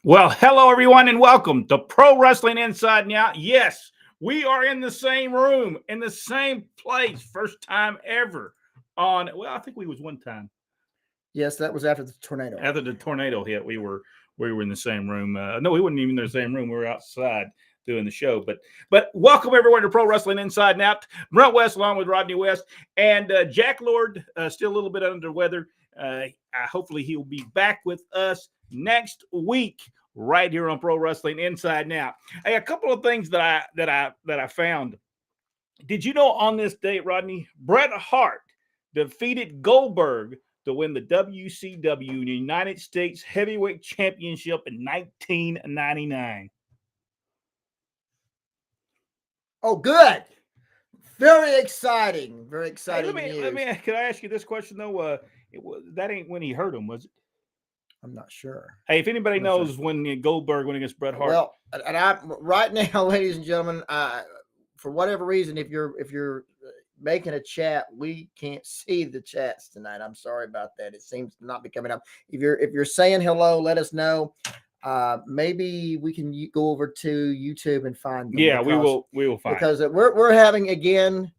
Well, hello everyone, and welcome to Pro Wrestling Inside and Out. Yes, we are in the same room, in the same place, first time ever. I think we was one time Yes, that was after the tornado. after the tornado hit. We were in the same room. No, we weren't even in the same room. We were outside doing the show. But welcome everyone to Pro Wrestling Inside and Out. Brent West along with Rodney West and Jack Lord, still a little bit under the weather. Hopefully he'll be back with us next week right here on Pro Wrestling Inside and Out. Hey, a couple of things that I found. Did you know on this date, Rodney, Bret Hart defeated Goldberg to win the WCW United States Heavyweight Championship in 1999? Oh, good. Very exciting. Very Hey, exciting news. can I ask you this question though? That ain't when he hurt him, was it? I'm not sure. Hey, if anybody I'm not sure. knows when Goldberg went against Bret Hart, Well, and I right now, ladies and gentlemen, for whatever reason, if you're making a chat, we can't see the chats tonight. I'm sorry about that. It seems to not be coming up. If you're saying hello, let us know. Maybe we can go over to YouTube and find them. yeah, we will find. Because we're having again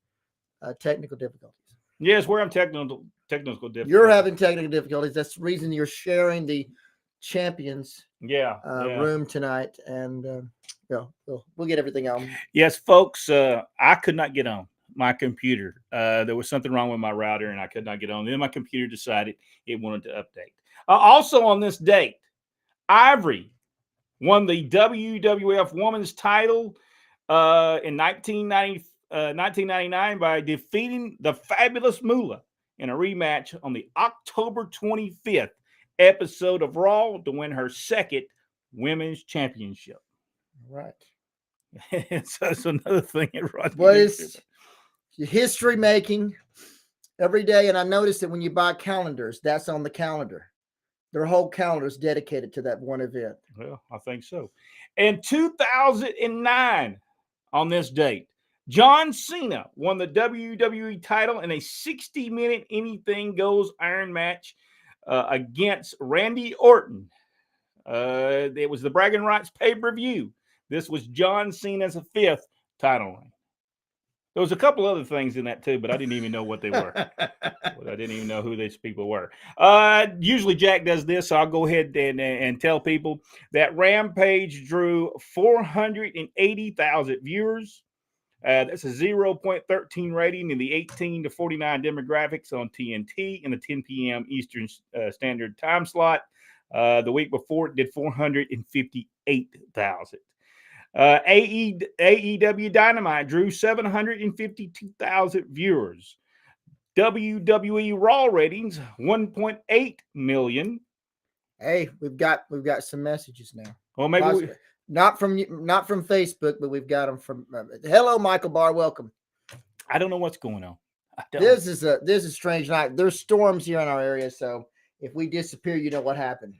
technical difficulties. Yes, we're having technical difficulties. You're having technical difficulties. That's the reason you're sharing the champions yeah. room tonight, and we'll get everything on. Yes, folks, I could not get on my computer. There was something wrong with my router, and I could not get on. Then my computer decided it wanted to update. Also on this date, Ivory won the WWF Women's title in 1999 by defeating the Fabulous Moolah in a rematch on the October 25th episode of Raw to win her second women's championship. Right. So that's another thing. What is history making every day? And I noticed that when you buy calendars, that's on the calendar. Their whole calendar is dedicated to that one event. Well, I think so. In 2009, on this date, John Cena won the WWE title in a 60-minute anything goes iron match against Randy Orton. It was the Bragging Rights pay-per-view. This was John Cena's fifth title reign. There was a couple other things in that too, but I didn't even know what they were. I didn't even know who these people were. Usually Jack does this, so I'll go ahead and tell people that Rampage drew 480,000 viewers. That's a 0.13 rating in the 18 to 49 demographics on TNT in the 10 p.m. Eastern Standard Time slot. The week before it did 458,000. AEW Dynamite drew 752,000 viewers. WWE Raw ratings 1.8 million. Hey, we've got some messages now. Well, maybe not from Facebook, but we've got them from. Hello, Michael Barr. Welcome. I don't know what's going on. This is a strange night. There's storms here in our area, so if we disappear, you know what happened.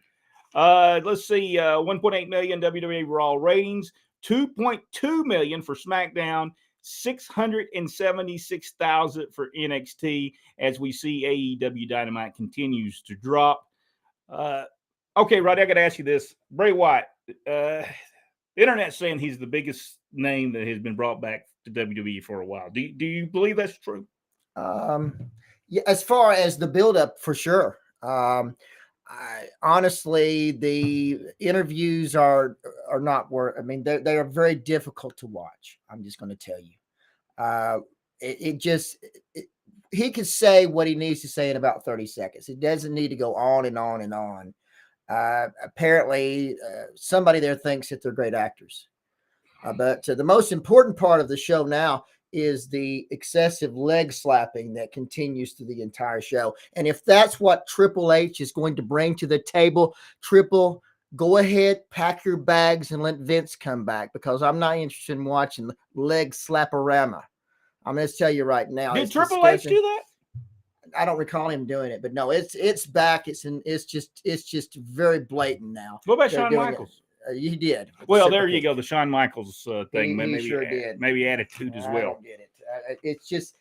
Let's see. 1.8 million WWE Raw ratings. 2.2 million for SmackDown, 676,000 for NXT as we see AEW Dynamite continues to drop. Okay, Roddy, I got to ask you this. Bray Wyatt, the internet's saying he's the biggest name that has been brought back to WWE for a while. Do you believe that's true? Yeah, as far as the buildup, for sure. Honestly, the interviews are not worth. I mean, they are very difficult to watch. I'm just going to tell you. He can say what he needs to say in about 30 seconds. It doesn't need to go on and on and on. Apparently, somebody there thinks that they're great actors. But the most important part of the show now is the excessive leg slapping that continues through the entire show. And if that's what Triple H is going to bring to the table, Triple, go ahead, pack your bags and let Vince come back, because I'm not interested in watching leg slap-a-rama. I'm going to tell you right now. Did Triple H do that? I don't recall him doing it, but no, it's back. It's just very blatant now. What about Shawn Michaels? You did. Well, there you go. The Shawn Michaels thing. He sure did. Maybe attitude as well. I don't get it. It's just,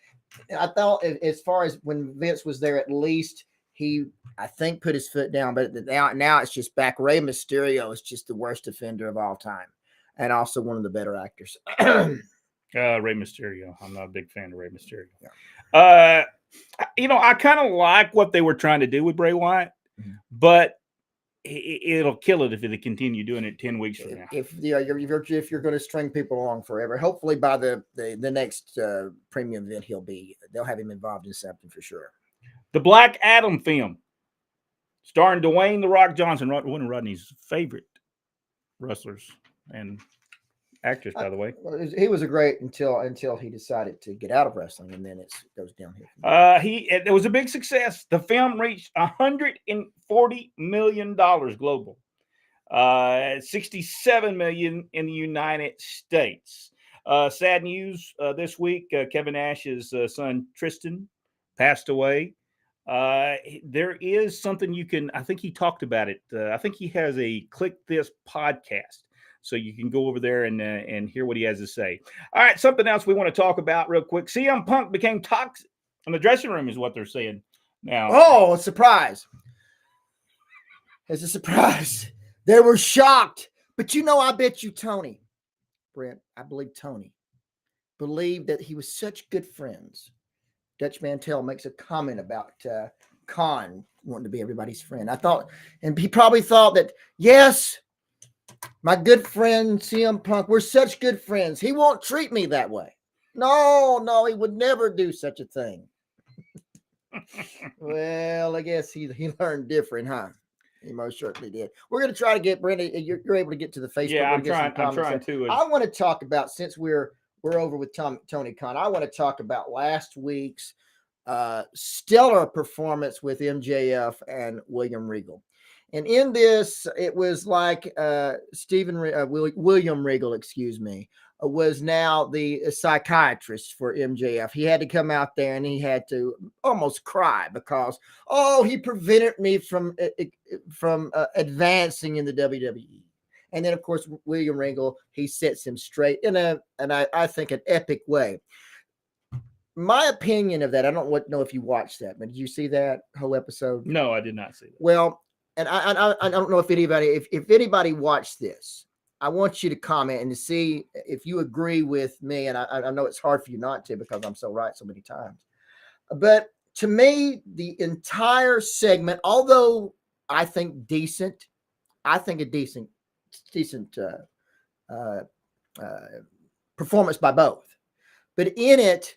I thought as far as when Vince was there, at least he, I think, put his foot down, but now it's just back. Rey Mysterio is just the worst offender of all time, and also one of the better actors. Rey Mysterio. I'm not a big fan of Rey Mysterio. Yeah. I kind of like what they were trying to do with Bray Wyatt, but it'll kill it if they continue doing it 10 weeks from now. If you're going to string people along forever, hopefully by the next premium event they'll have him involved in something for sure. The Black Adam film, starring Dwayne "The Rock" Johnson, one of Rodney's favorite wrestlers and actors, by the way. He was a great until he decided to get out of wrestling, and then it goes downhill. It was a big success. The film reached $140 million global, 67 million in the United States. Sad news this week: Kevin Nash's son Tristan passed away. There is something I think he talked about it. I think he has a Click This podcast. So you can go over there and hear what he has to say. All right, something else we want to talk about real quick. CM Punk became toxic in the dressing room is what they're saying now. Oh, a surprise. It's a surprise. They were shocked. But I bet you Tony, Brent, I believe Tony, believed that he was such good friends. Dutch Mantel makes a comment about Khan wanting to be everybody's friend. And he probably thought that, yes, my good friend CM Punk, we're such good friends. He won't treat me that way. No, he would never do such a thing. Well, I guess he learned different, huh? He most certainly did. We're going to try to get Brenda. You're able to get to the Facebook. Yeah, I'm trying to. I want to talk about, since we're over with Tony Khan, I want to talk about last week's stellar performance with MJF and William Regal. And in this, it was like William Regal, was now the psychiatrist for MJF. He had to come out there and he had to almost cry because, he prevented me from advancing in the WWE. And then, of course, William Regal, he sets him straight in I think an epic way. My opinion of that, I don't know if you watched that, but did you see that whole episode? No, I did not see that. Well, and I don't know if anybody watched this. I want you to comment and to see if you agree with me. And I know it's hard for you not to because I'm so right so many times. But to me, the entire segment, although I think a decent performance by both. But in it,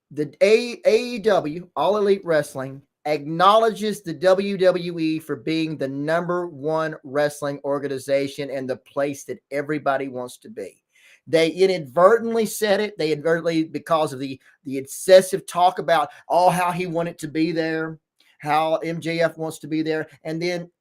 the AEW, All Elite Wrestling, acknowledges the WWE for being the number one wrestling organization and the place that everybody wants to be. They inadvertently said it. They inadvertently, because of the excessive talk about how he wanted to be there, how MJF wants to be there, and then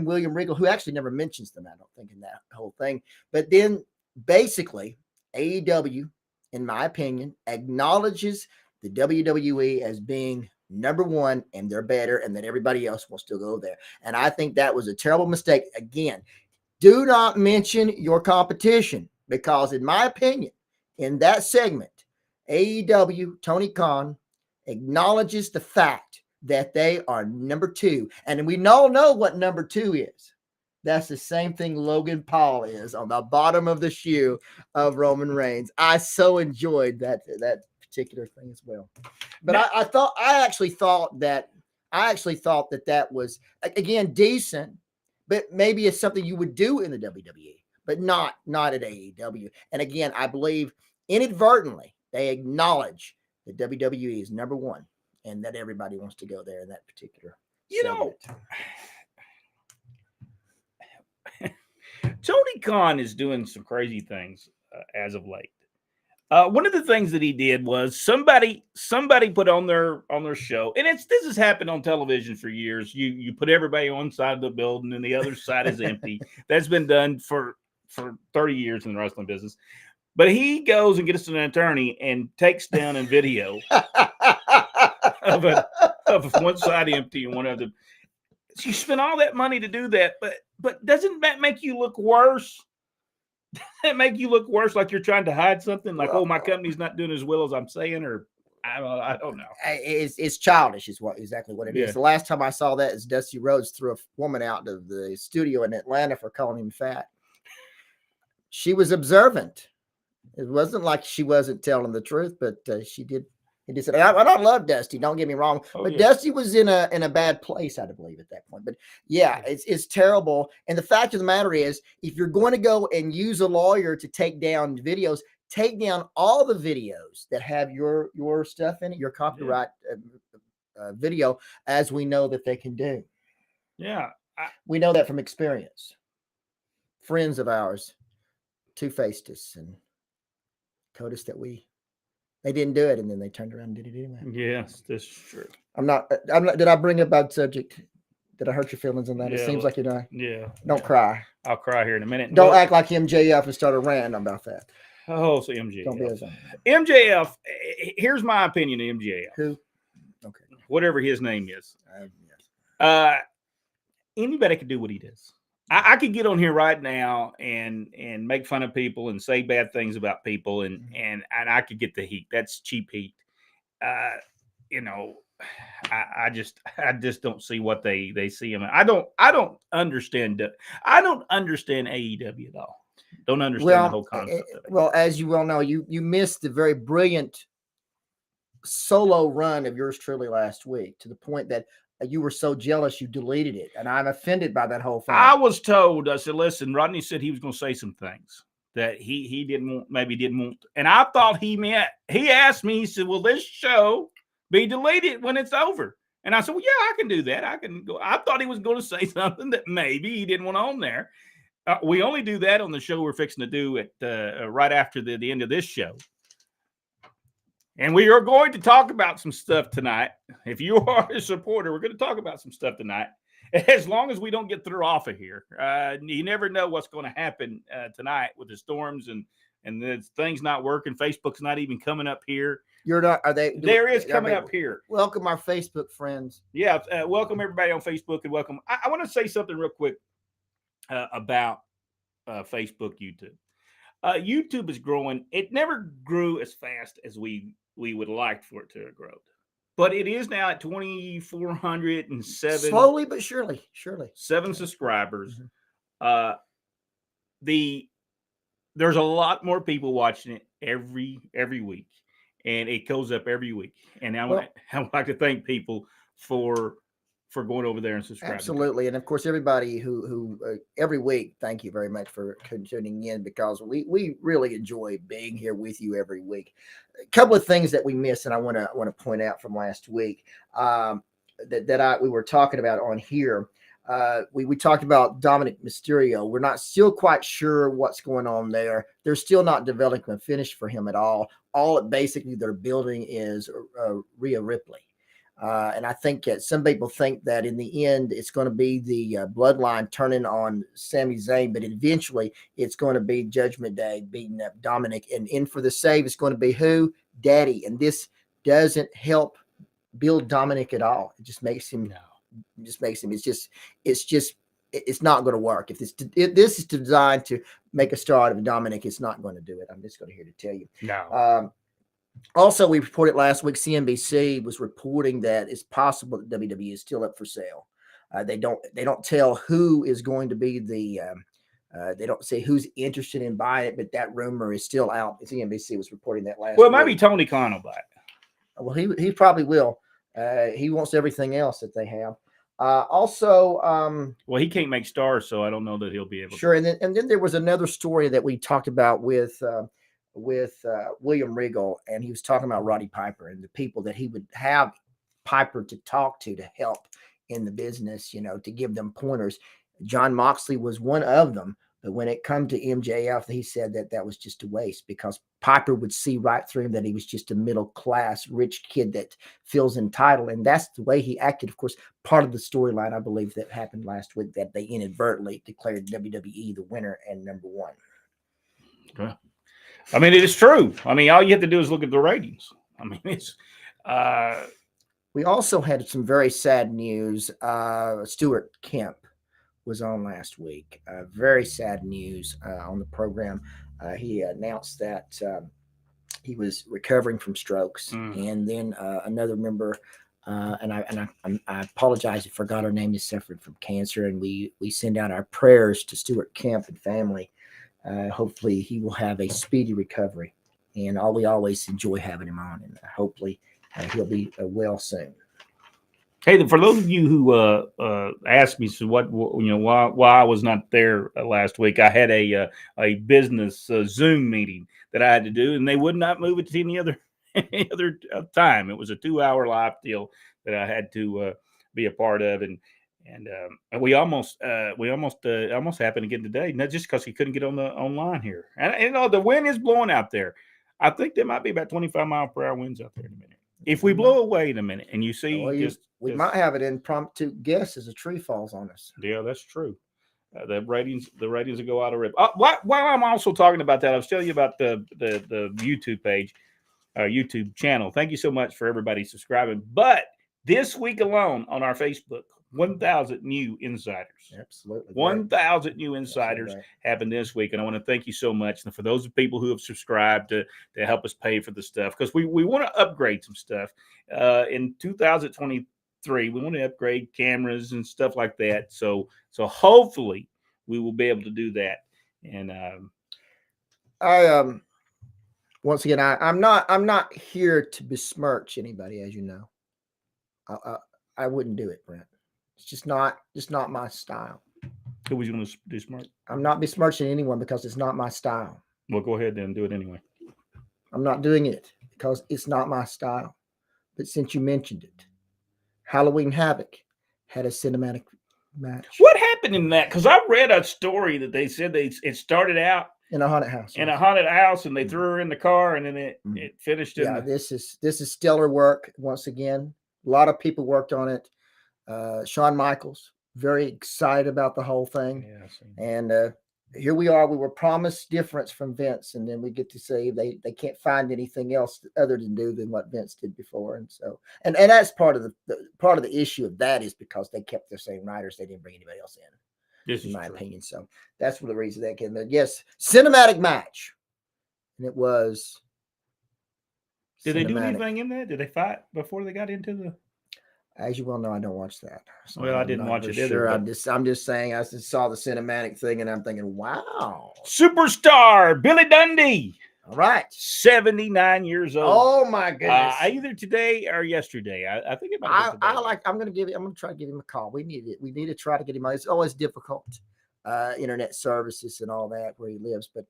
William Regal, who actually never mentions them, I don't think, in that whole thing. But then basically AEW, in my opinion, acknowledges the WWE as being number one and they're better and that everybody else will still go there. And I think that was a terrible mistake. Again, do not mention your competition because, in my opinion, in that segment, AEW, Tony Khan, acknowledges the fact that they are number two. And we all know what number two is. That's the same thing Logan Paul is on the bottom of the shoe of Roman Reigns. I so enjoyed that particular thing as well. But I actually thought that was, again, decent, but maybe it's something you would do in the WWE, but not at AEW. And again, I believe inadvertently they acknowledge that WWE is number one and that everybody wants to go there in that particular segment. Tony Khan is doing some crazy things as of late. One of the things that he did was somebody put on their show, and this has happened on television for years. You put everybody on one side of the building and the other side is empty. That's been done for 30 years in the wrestling business. But he goes and gets an attorney and takes down a video of one side empty and one other. So you spend all that money to do that, but doesn't that make you look worse? That make you look worse, like you're trying to hide something, like, my company's not doing as well as I'm saying, or I don't know. It's childish, is exactly what it is. Yeah. The last time I saw that is Dusty Rhodes threw a woman out of the studio in Atlanta for calling him fat. She was observant. It wasn't like she wasn't telling the truth, but she did. He did say, I don't love Dusty. Don't get me wrong, but Dusty was in a bad place, I believe, at that point. But yeah, it's terrible. And the fact of the matter is, if you're going to go and use a lawyer to take down videos, take down all the videos that have your stuff in it, your copyright video, as we know that they can do. Yeah, we know that from experience. Friends of ours two-faced us and told us that they didn't do it, and then they turned around and did it anyway. Yes, that's true. I'm not. Did I bring up a bad subject? Did I hurt your feelings on that? Yeah, it seems like you're not. Yeah. Don't cry. I'll cry here in a minute. Don't act like MJF and start a rant about that. Oh, so MJF. Don't be as MJF. Here's my opinion of MJF. Who? Okay. Whatever his name is. Yes. Anybody can do what he does. I could get on here right now and make fun of people and say bad things about people, and I could get the heat. That's cheap heat. You know, I just don't see what they see him. I don't understand. I don't understand AEW at all. Don't understand the whole concept of it. Well, as you well know, you missed the very brilliant solo run of yours truly last week, to the point that you were so jealous you deleted it, and I'm offended by that whole thing. I was told, I said, listen, Rodney said he was going to say some things that he didn't want, and I thought he asked me, he said, will this show be deleted when it's over? And I said, well, yeah, I can do that. I can go. I thought he was going to say something that maybe he didn't want on there. We only do that on the show we're fixing to do at right after the end of this show. And we are going to talk about some stuff tonight. If you are a supporter, we're going to talk about some stuff tonight. As long as we don't get through off of here. You never know what's going to happen tonight with the storms and the things not working. Facebook's not even coming up here. You're not. Are they? There is coming up here. Welcome our Facebook friends. Yeah, welcome everybody on Facebook, and welcome. I want to say something real quick about Facebook, YouTube. YouTube is growing. It never grew as fast as we would like for it to have grown, but it is now at 2,407. Slowly but surely. 7 subscribers. There's a lot more people watching it every week, and it goes up every week. And I would like to thank people for going over there and subscribing. Absolutely. And of course, everybody who every week, thank you very much for tuning in, because we really enjoy being here with you every week. A couple of things that we missed, and I want to point out from last week that we were talking about on here. We talked about Dominic Mysterio. We're not still quite sure what's going on there. They're still not developing a finish for him at all. All basically they're building is Rhea Ripley. And I think some people think that in the end, it's going to be the bloodline turning on Sami Zayn, but eventually it's going to be Judgment Day beating up Dominic. And in for the save, it's going to be who? Daddy. And this doesn't help build Dominic at all. It just makes him, it's not going to work. If this is designed to make a star out of Dominic, it's not going to do it. I'm just going to here to tell you. No. Also, we reported last week, CNBC was reporting that it's possible that WWE is still up for sale. They don't tell who is going to be they don't say who's interested in buying it, but that rumor is still out. CNBC was reporting that last week. Well, maybe Tony Khan will buy it. Well, he probably will. He wants everything else that they have. Well, he can't make stars, so I don't know that he'll be able to. Sure. And then there was another story that we talked about with William Regal, and he was talking about Roddy Piper and the people that he would have Piper to talk to help in the business, to give them pointers. John Moxley was one of them, but when it come to MJF, he said that was just a waste, because Piper would see right through him, that he was just a middle-class rich kid that feels entitled, and that's the way he acted. Of course, part of the storyline, I believe, that happened last week, that they inadvertently declared WWE the winner and number one. Okay. I mean, it is true. I mean, all you have to do is look at the ratings. I mean, it's. We also had some very sad news. Stuart Kemp was on last week. Very sad news on the program. He announced that he was recovering from strokes, Mm. and then another member, and I apologize, I forgot her name, is suffered from cancer, and we send out our prayers to Stuart Kemp and family. Hopefully, he will have a speedy recovery, and we always enjoy having him on, and hopefully he'll be well soon. Hey, for those of you who asked me, so why I was not there last week, I had a business Zoom meeting that I had to do, and they would not move it to any other time. It was a 2-hour live deal that I had to be a part of, and we almost happened to get today, not just because he couldn't get on the online here, and the wind is blowing out there. I think there might be about 25-mile-per-hour winds out there in a minute. If we blow away in a minute and you see we might have an impromptu guess as a tree falls on us. Yeah, that's true. The ratings will go out of rip. While I'm also talking about that, I was telling you about the YouTube page, YouTube channel. Thank you so much for everybody subscribing. But this week alone on our Facebook, 1,000 new insiders. Absolutely. 1,000 new insiders happened this week. And I want to thank you so much. And for those people who have subscribed to help us pay for the stuff, because we want to upgrade some stuff. In 2023, we want to upgrade cameras and stuff like that. So hopefully we will be able to do that. And once again, I'm not here to besmirch anybody, as you know. I wouldn't do it, Brent. It's just not my style. Who was going to do smart? I'm not besmirching anyone because it's not my style. Well, go ahead and do it anyway. I'm not doing it because it's not my style. But since you mentioned it, Halloween Havoc had a cinematic match. What happened in that? Because I read a story that they said it started out in a haunted house. In a haunted house, and they threw her in the car, and then it finished. This is stellar work once again. A lot of people worked on it. Shawn Michaels, very excited about the whole thing. Yeah, and here we are. We were promised difference from Vince, and then we get to say they can't find anything else other than do than what Vince did before. And so, and that's part of the issue of that is because they kept their same writers. They didn't bring anybody else in. This in is my true. opinion. So that's the reason that came. But yes, cinematic match, and it was. Did they do anything in that? Did they fight before they got into the? As you well know, I don't watch that. So well, I didn't watch it either. Sure, I'm just saying. I just saw the cinematic thing, and I'm thinking, wow, superstar Billy Dundee. All right, 79 years old. Oh my goodness! Either today or yesterday. I think it might. I'm going to try to give him a call. We need it. We need to try to get him on. It's always difficult, internet services and all that where he lives. But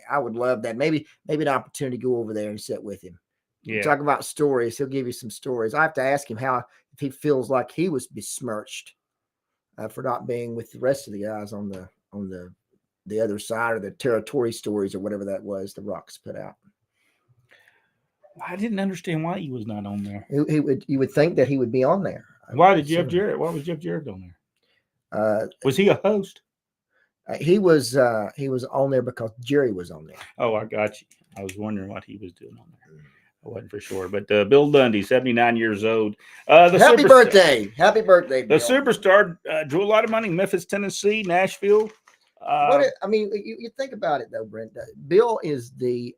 I would love that. Maybe an opportunity to go over there and sit with him. Yeah. Talk about stories. He'll give you some stories. I have to ask him if he feels like he was besmirched for not being with the rest of the guys on the other side of the territory stories or whatever that was the Rocks put out. I didn't understand why he was not on there. You would think that he would be on there. Why was Jeff Jarrett on there? Was he a host? He was on there because Jerry was on there. Oh, I got you. I was wondering what he was doing on there. I wasn't for sure, but Bill Dundee, 79 years old. Happy birthday! Happy birthday! The superstar drew a lot of money. Memphis, Tennessee, Nashville. You think about it though, Brent. Bill is the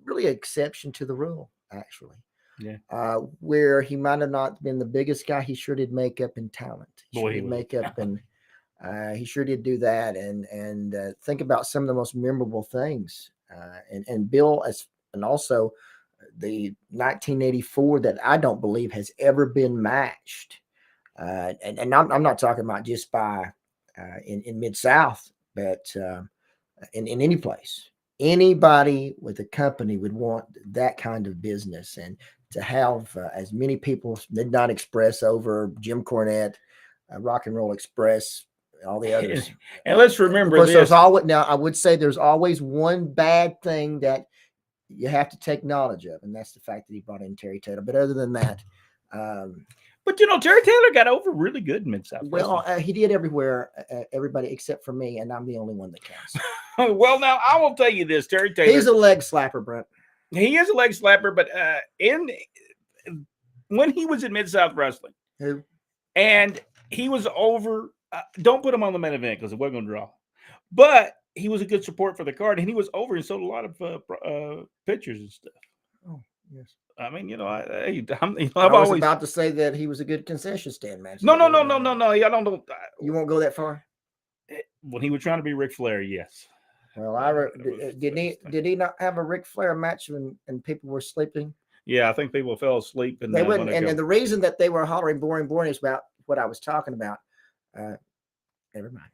really exception to the rule, actually. Yeah. Where he might have not been the biggest guy, he sure did makeup and talent. He sure did do that. And think about some of the most memorable things. And Bill, and also the 1984 that I don't believe has ever been matched. And I'm not talking about just by in Mid-South, but in any place. Anybody with a company would want that kind of business, and to have as many people, Midnight Express over, Jim Cornette, Rock and Roll Express, all the others. And let's remember this. Now, I would say there's always one bad thing that you have to take knowledge of, and that's the fact that he brought in Terry Taylor. But other than that, but Terry Taylor got over really good in Mid-South. Well, he did everywhere, everybody except for me, and I'm the only one that counts. Well, now I will tell you this: Terry Taylor. He's a leg slapper, Brent. He is a leg slapper, but when he was in Mid-South Wrestling, and he was over. Don't put him on the main event because it wasn't going to draw. But he was a good support for the card, and he was over and sold a lot of pictures and stuff. Oh, yes. I mean, you know, I I've was always about to say that he was a good concession stand man. no. I don't know. You won't go that far. When he was trying to be Ric Flair, yes. Well, did he not have a Ric Flair match and people were sleeping? Yeah, I think people fell asleep and They wouldn't. And the reason that they were hollering boring is about what I was talking about. Never mind.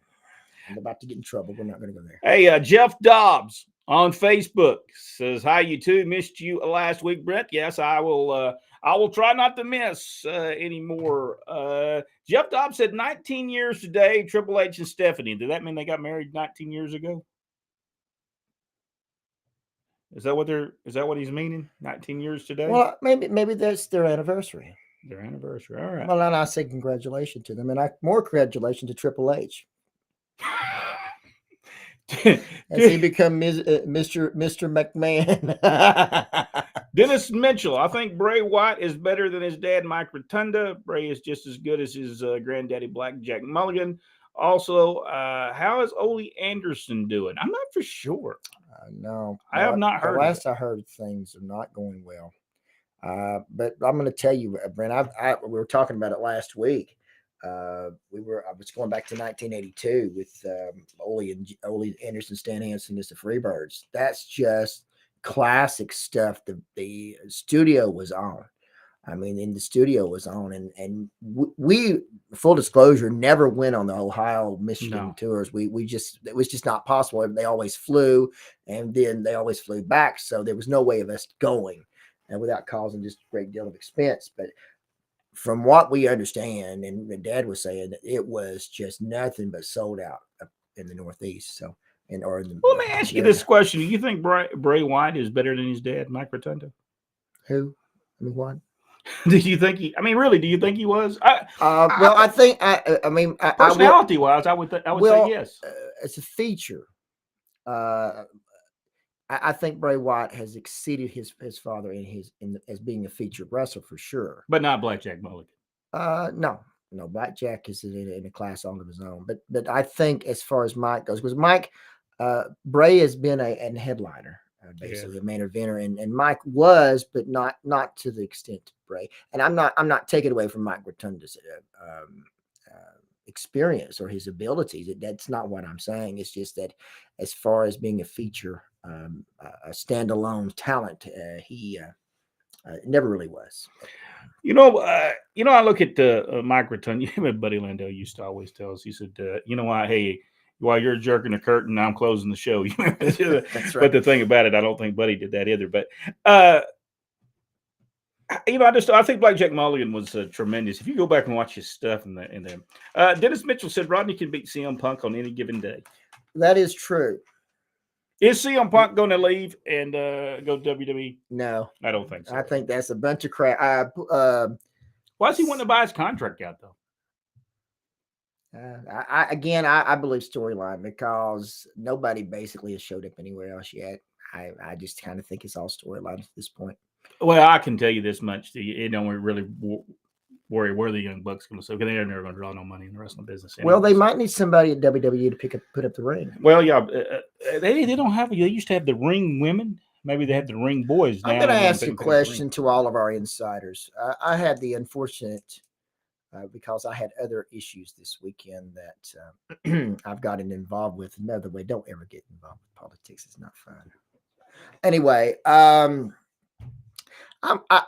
I'm about to get in trouble. We're not going to go there. Hey, Jeff Dobbs on Facebook says, "Hi, you two. Missed you last week, Brent. Yes, I will. I will try not to miss anymore." Jeff Dobbs said 19 years today. Triple H and Stephanie. Did that mean they got married 19 years ago? Is that what he's meaning? 19 years today? Well, maybe that's their anniversary. Their anniversary. All right. Well, and I say congratulations to them, and more congratulations to Triple H. As he become Mr. McMahon. Dennis Mitchell, I think Bray Wyatt is better than his dad, Mike Rotunda. Bray is just as good as his granddaddy, Blackjack Mulligan. Also, how is Ole Anderson doing? I'm not for sure. No, I have not heard. The last I heard, things are not going well. But I'm going to tell you, Brent. We were talking about it last week. I was going back to 1982 with Ole Anderson, Stan Hansen as the Freebirds. That's just classic stuff. The studio was on. I mean, in the studio was on, and we, full disclosure, never went on the Ohio, Michigan tours. It was just not possible. They always flew, and then they always flew back. So there was no way of us going, and without causing just a great deal of expense. But from what we understand, and Dad was saying, that it was just nothing but sold out up in the Northeast. So, well, let me ask you this question: do you think Bray Wyatt is better than his dad, Mike Rotunda? Who? I mean, what? Do you think he? I mean, really? Do you think he was? Well, I think. I mean, personality-wise, I would say yes. It's a feature. I think Bray Wyatt has exceeded his father as being a featured wrestler for sure. But not Blackjack Mulligan. No, Blackjack is in a class all of his own. But I think as far as Mike goes, because Mike, Bray has been a headliner. Basically a main eventer, and Mike was, but not to the extent of Bray. And I'm not taking away from Mike Rotunda's experience or his abilities. That's not what I'm saying. It's just that as far as being a feature, a standalone talent, he never really was. I look at Mike Rotunda. Buddy Landell used to always tell us. He said, hey, while you're jerking the curtain, I'm closing the show. That's right. But the thing about it, I don't think Buddy did that either. But I think Blackjack Mulligan was tremendous. If you go back and watch his stuff Dennis Mitchell said Rodney can beat CM Punk on any given day. That is true. Is CM Punk going to leave and go to WWE? No, I don't think so. I think that's a bunch of crap. Why is he wanting to buy his contract out though? I believe storyline, because nobody basically has showed up anywhere else yet. I just kind of think it's all storyline at this point. Well, I can tell you this much: you don't really worry where the Young Bucks going to sell, because they're never going to draw no money in the wrestling business. Anyways. Well, they might need somebody at WWE to put up the ring. Well, yeah, they don't have. They used to have the ring women. Maybe they have the ring boys now. I'm going to ask a question to all of our insiders. I had the unfortunate. Because I had other issues this weekend that I've gotten involved with. Another way, don't ever get involved with politics. It's not fun. Anyway, I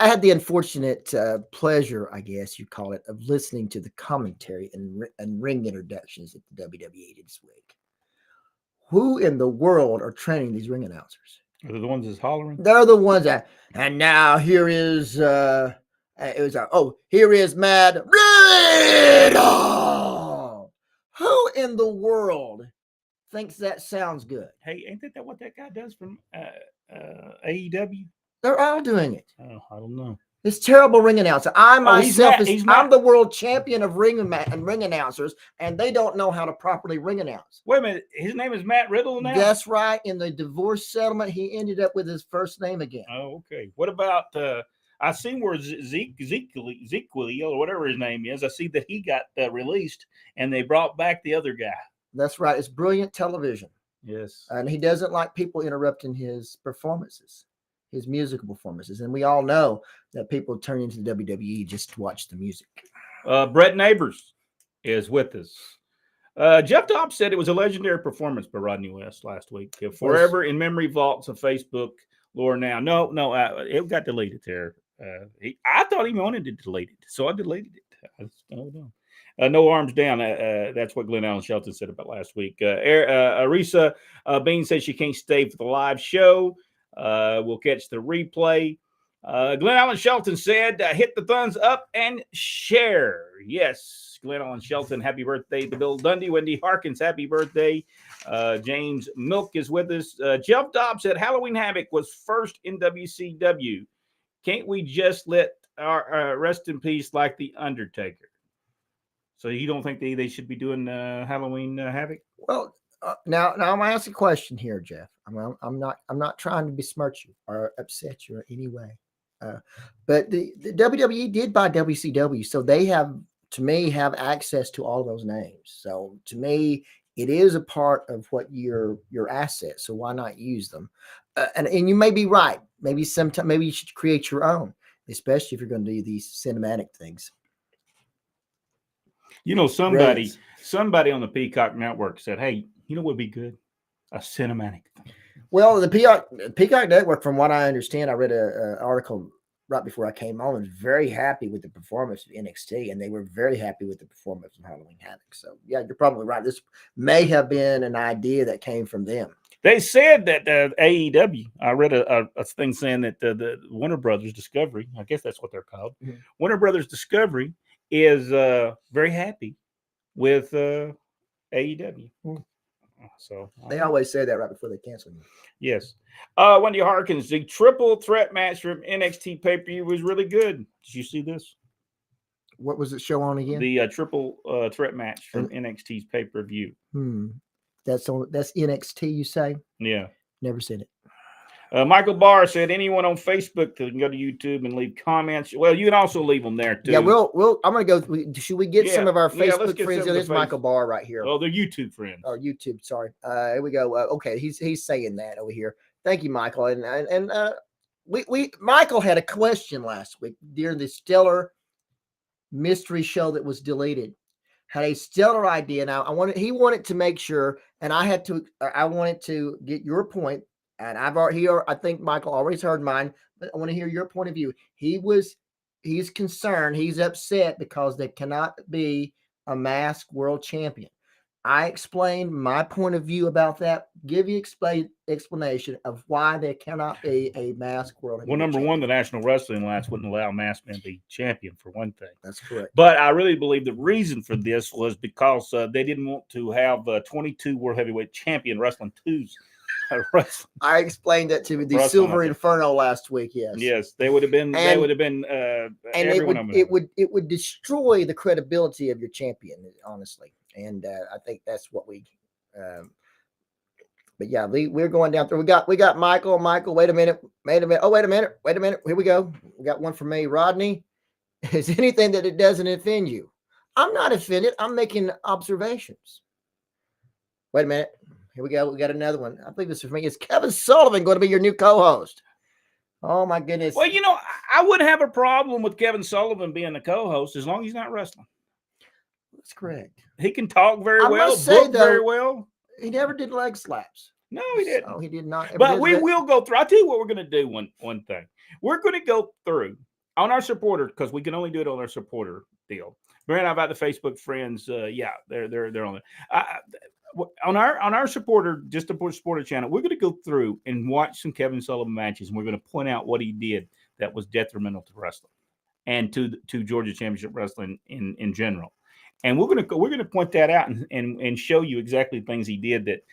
had the unfortunate pleasure, I guess you call it, of listening to the commentary and ring introductions at the WWE this week. Who in the world are training these ring announcers? Are they the ones that's hollering? They're the ones that, and now here is... it was here is Matt Riddle. Who in the world thinks that sounds good? Hey, ain't that what that guy does from AEW? They're all doing it. Oh, I don't know. It's terrible ring announcer. I'm the world champion of ring announcers, and they don't know how to properly ring announce. Wait a minute, his name is Matt Riddle now? That's right. In the divorce settlement, he ended up with his first name again. Oh, okay. What about I seen where Zeke or whatever his name is. I see that he got released, and they brought back the other guy. That's right. It's brilliant television. Yes. And he doesn't like people interrupting his performances, his musical performances. And we all know that people turn into the WWE just to watch the music. Brett Neighbors is with us. Jeff Dobbs said it was a legendary performance by Rodney West last week. Forever in memory vaults of Facebook lore now. No, it got deleted there. I thought he wanted to delete it, so I deleted it. I don't know. No arms down. That's what Glenn Allen Shelton said about last week. Arisa Bean says she can't stay for the live show. We'll catch the replay. Glenn Allen Shelton said, hit the thumbs up and share. Yes, Glenn Allen Shelton, happy birthday to Bill Dundee. Wendy Harkins, happy birthday. James Milk is with us. Jeff Dobbs said, Halloween Havoc was first in WCW. Can't we just let our rest in peace like The Undertaker? So you don't think they should be doing Halloween Havoc? Well, now I'm gonna ask a question here, Jeff. I'm not trying to besmirch you or upset you in any way. But the WWE did buy WCW, so they have, to me, have access to all those names. So to me, it is a part of what your asset. So why not use them? And you may be right. Maybe you should create your own, especially if you're going to do these cinematic things. You know, somebody on the Peacock Network said, "Hey, you know what would be good? A cinematic thing." Well, the Peacock Network, from what I understand, I read an article right before I came on, was very happy with the performance of NXT, and they were very happy with the performance of Halloween Havoc. So, yeah, you're probably right. This may have been an idea that came from them. They said that AEW, I read a thing saying that the Warner Brothers Discovery, I guess that's what they're called, Warner Brothers Discovery is very happy with AEW. So they always say that right before they cancel you. Yes. Wendy Harkins, the triple threat match from NXT pay-per-view was really good. Did you see this? What was it show on again? The triple threat match from NXT's pay-per-view. That's NXT, you say? Yeah. Never seen it. Michael Barr said, anyone on Facebook can go to YouTube and leave comments. Well, you can also leave them there too. Yeah, I'm gonna go. Should we get some of our Facebook friends? There's Michael Barr right here. Oh, they're YouTube friends. Oh, YouTube. Sorry. Here we go. Okay, he's saying that over here. Thank you, Michael. And Michael had a question last week during the Stellar mystery show that was deleted. Had a stellar idea. Now he wanted to make sure, and I wanted to get your point. And I think Michael always heard mine, but I want to hear your point of view. He's concerned, he's upset because there cannot be a masked world champion. I explained my point of view about that. Give you explanation of why there cannot be a masked world champion. Well, number one, the National Wrestling Alliance wouldn't allow masked men to be champion, for one thing. That's correct. But I really believe the reason for this was because they didn't want to have 22 World Heavyweight Champion wrestling twos. I explained that to the Silver Inferno last week. Yes, they would have been. And it would destroy the credibility of your champion, honestly. And I think that's what we. But yeah, we're going down through. We got Michael. Michael, wait a minute. Oh, wait a minute. Here we go. We got one from me, Rodney. Is anything that it doesn't offend you? I'm not offended. I'm making observations. Wait a minute. Here we go. We got another one. I think this is for me. Is Kevin Sullivan going to be your new co-host? Oh, my goodness. Well, I wouldn't have a problem with Kevin Sullivan being the co-host as long as he's not wrestling. That's correct. He can talk very well, book very well. He never did leg slaps. No, he didn't. Oh, he did not. But we will go through. I'll tell you what we're going to do one thing. We're going to go through on our supporter, because we can only do it on our supporter deal. Brand, I've got the Facebook friends. They're on there. On our supporter, just the supporter channel, we're going to go through and watch some Kevin Sullivan matches, and we're going to point out what he did that was detrimental to wrestling and to Georgia Championship Wrestling in general. And we're going to point that out and show you exactly things he did that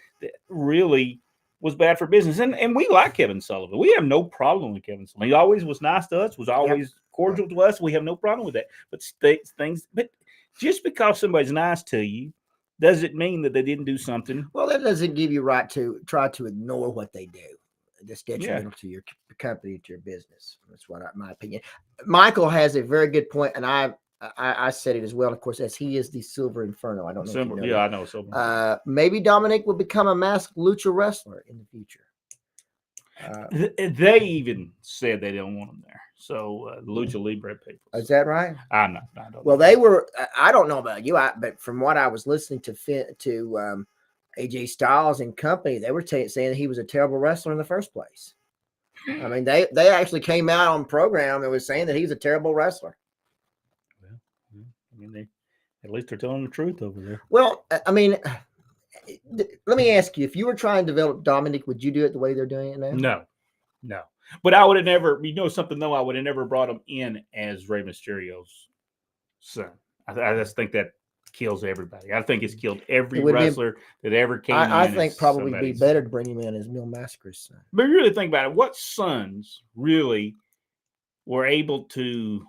really was bad for business. And we like Kevin Sullivan. We have no problem with Kevin Sullivan. He always was nice to us, was always cordial to us. We have no problem with that. But just because somebody's nice to you, does it mean that they didn't do something? Well, that doesn't give you right to try to ignore what they do. That's detrimental to your company, to your business. That's my opinion. Michael has a very good point, and I I said it as well. Of course, as he is the Silver Inferno. I don't know. If you know Yeah, that. I know. So Maybe Dominic will become a masked lucha wrestler in the future. they even said they don't want him there. So the Lucha Libre people. Is that right? I'm not. I don't Well, know. they were. I don't know about you, but from what I was listening to AJ Styles and company, they were saying that he was a terrible wrestler in the first place. I mean, they actually came out on program and was saying that he's a terrible wrestler. Well, I mean, at least they're telling the truth over there. Well, I mean, let me ask you: if you were trying to develop Dominic, would you do it the way they're doing it now? No. But I would have never. You know something though? I would have never brought him in as Rey Mysterio's son. I just think that kills everybody. I think it's killed every wrestler that ever came in. I think probably be better to bring him in as Mil Massacre's son. But really think about it. What sons really were able to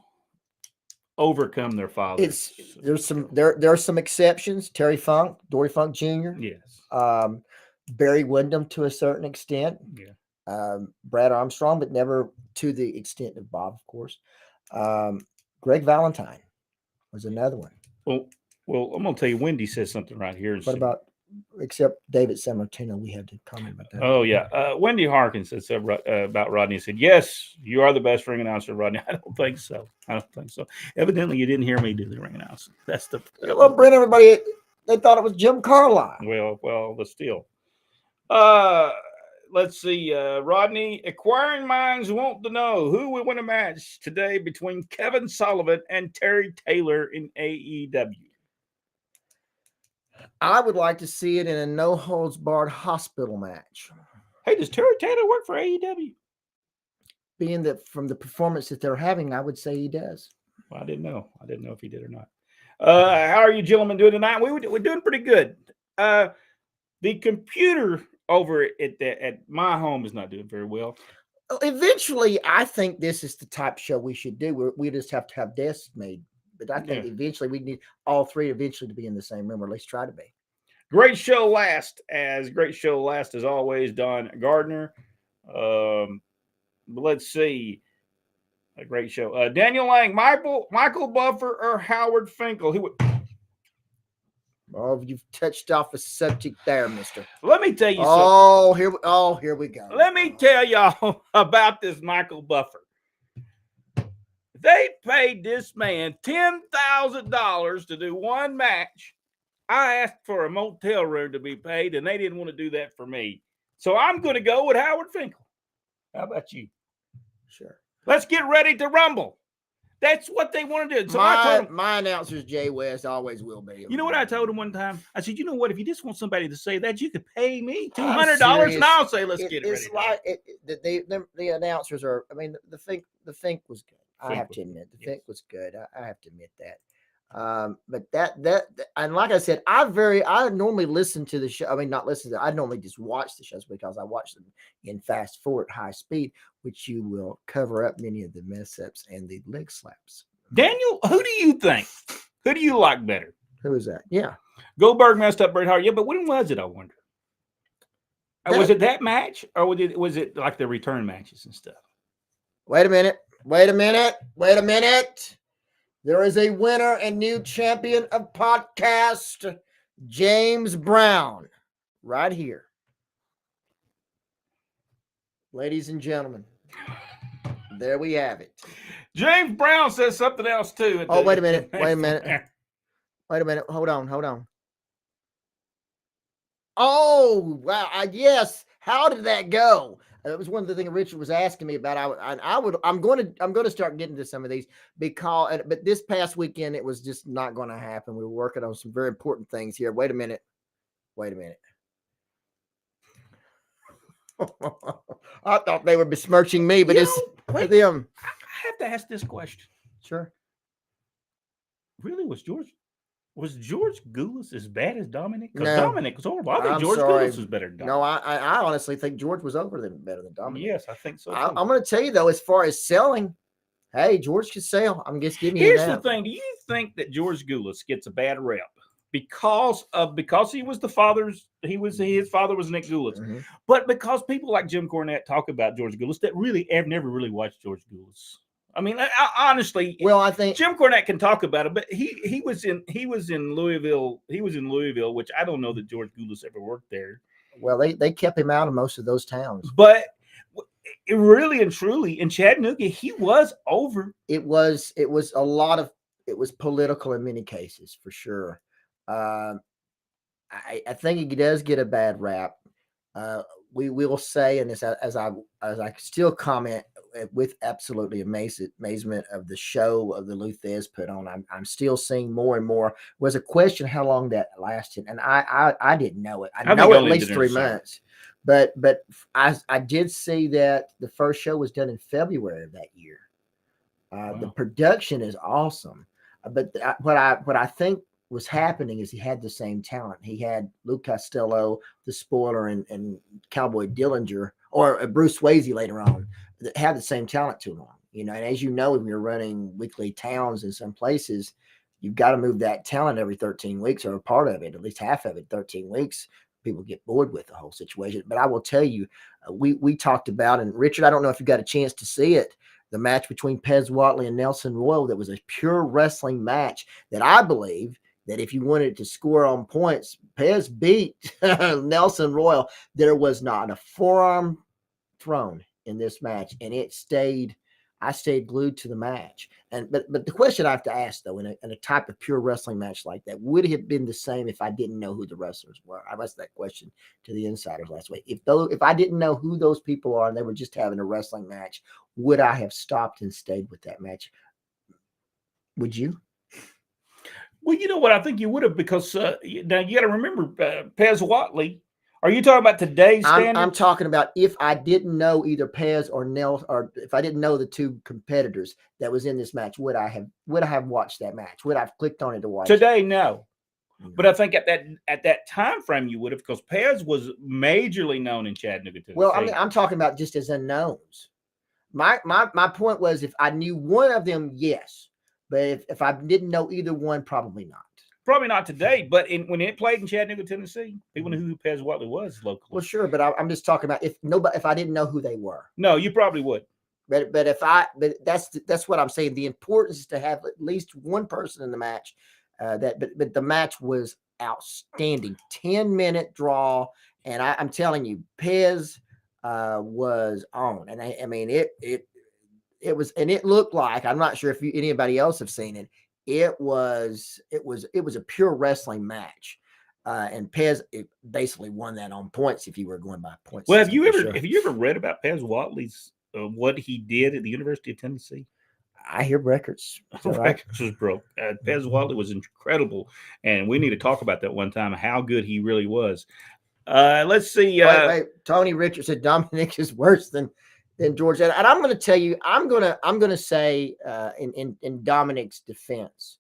overcome their fathers? There are some exceptions. Terry Funk, Dory Funk Jr. Yes. Barry Windham to a certain extent. Yeah. Brad Armstrong, but never to the extent of Bob, of course. Greg Valentine was another one. Well, I'm going to tell you, Wendy says something right here. What about, except David Sammartino, we had to comment about that. Oh, yeah. Wendy Harkins said something about Rodney. Said, yes, you are the best ring announcer, Rodney. I don't think so. Evidently, you didn't hear me do the ring announcing. That's the. Well, Brent, everybody, they thought it was Jim Carlisle. Well, but still. Let's see. Rodney, Acquiring Minds want to know who will win a match today between Kevin Sullivan and Terry Taylor in AEW. I would like to see it in a no-holds-barred hospital match. Hey, does Terry Taylor work for AEW? Being that from the performance that they're having, I would say he does. Well, I didn't know if he did or not. How are you gentlemen doing tonight? We're doing pretty good. The computer over at my home is not doing very well. Eventually, I think this is the type of show we should do. We just have to have desks made. But I think eventually we need all three eventually to be in the same room, or at least try to be. Great show last as always, Don Gardner. Let's see. A great show. Daniel Lang, Michael Buffer, or Howard Finkel? Who would... Oh, you've touched off a subject there, mister. Let me tell you something. Here we go. Let me tell y'all about this Michael Buffer. They paid this man $10,000 to do one match. I asked for a motel room to be paid, and they didn't want to do that for me. So I'm going to go with Howard Finkel. How about you? Sure. Let's get ready to rumble. That's what they want to do. So I told him, my announcer's Jay West, always will be. You know what I told him one time? I said, you know what? If you just want somebody to say that, you could pay me $200, and I'll say, let's get ready. It's like the announcers are. I mean, the Fink was good. I have to admit, the Fink was good. I have to admit that. But that and like I said, I normally listen to the show. I mean, not listen to. I normally just watch the shows because I watch them in fast forward high speed, which you will cover up many of the mess ups and the leg slaps. Daniel, who do you think? Who do you like better? Who is that? Yeah, Goldberg messed up Bret Hart. Yeah, but when was it? I wonder. Was it that match, or was it like the return matches and stuff? Wait a minute. There is a winner and new champion of podcast, James Brown, right here. Ladies and gentlemen, there we have it. James Brown says something else too. Oh, wait a minute. Hold on. Oh, wow. Yes. How did that go? It was one of the things Richard was asking me about. I'm going to start getting to some of these but this past weekend it was just not going to happen. We were working on some very important things here. Wait a minute. I thought they were besmirching me, but it's them. I have to ask this question. Sure. Really, was George Goulas as bad as Dominic? Because No. Dominic was horrible. I think George Goulas was better than Dominic. No, I honestly think George was better than Dominic. Yes, I think so. I'm going to tell you though, as far as selling, hey, George can sell. I'm just giving you Here's that. the thing: do you think that George Goulas gets a bad rep because he was his father was Nick Goulas, Mm-hmm. but because people like Jim Cornette talk about George Goulas that really have never really watched George Goulas I mean, honestly, Well, I think Jim Cornette can talk about it, but he was in Louisville. He was in Louisville, which I don't know that George Gulas ever worked there. well they kept him out of most of those towns. But it really and truly in Chattanooga, he was over. It was a lot of it was political in many cases for sure. I think he does get a bad rap. We will say, and as I still comment with absolutely amazement of the show of the Lou Thesz put on, I'm still seeing more and more. Was a question how long that lasted, and I didn't know it. I know at least 3 months, but I did see that the first show was done in February of that year. Wow. The production is awesome, but what I think was happening is he had the same talent. He had Lou Costello, the Spoiler, and Cowboy Dillinger, or Bruce Swayze later on, that had the same talent to them. You know, and as you know, when you're running weekly towns in some places, you've got to move that talent every 13 weeks or a part of it, at least half of it, 13 weeks. People get bored with the whole situation. But I will tell you, we talked about, and Richard, I don't know if you got a chance to see it, the match between Pez Whatley and Nelson Royal. That was a pure wrestling match that I believe that if you wanted to score on points, Pez beat Nelson Royal. There was not a forearm thrown in this match, and I stayed glued to the match. But the question I have to ask, though, in a type of pure wrestling match like that, would it have been the same if I didn't know who the wrestlers were? I asked that question to the insiders last week. If I didn't know who those people are and they were just having a wrestling match, would I have stopped and stayed with that match? Would you? Well, you know what? I think you would have, because now you got to remember Pez Whatley. Are you talking about today's standards? I'm talking about if I didn't know either Pez or Nels, or if I didn't know the two competitors that was in this match, would I have watched that match? Would I have clicked on it to watch today? it? No. But I think at that time frame you would have, because Pez was majorly known in Chattanooga, Tennessee. Well, I mean, I'm talking about just as unknowns. My point was, if I knew one of them, yes. But if I didn't know either one, probably not. Probably not today, but when it played in Chattanooga, Tennessee, people knew who Pez Whatley was locally. Well, sure, but I'm just talking about if I didn't know who they were. No, you probably would. But that's what I'm saying. The importance is to have at least one person in the match. But the match was outstanding. 10-minute draw, and I'm telling you, Pez was on, and I mean it was, and it looked like, I'm not sure if anybody else have seen it. It was a pure wrestling match, and Pez basically won that on points. If you were going by points. Well, have you ever read about Pez Whatley's what he did at the University of Tennessee? I hear records. Records was broke. Pez Whatley was incredible, and we need to talk about that one time, how good he really was. Let's see. Wait. Tony Richards said Dominic is worse than George. And I'm going to tell you, I'm going to say in Dominic's defense,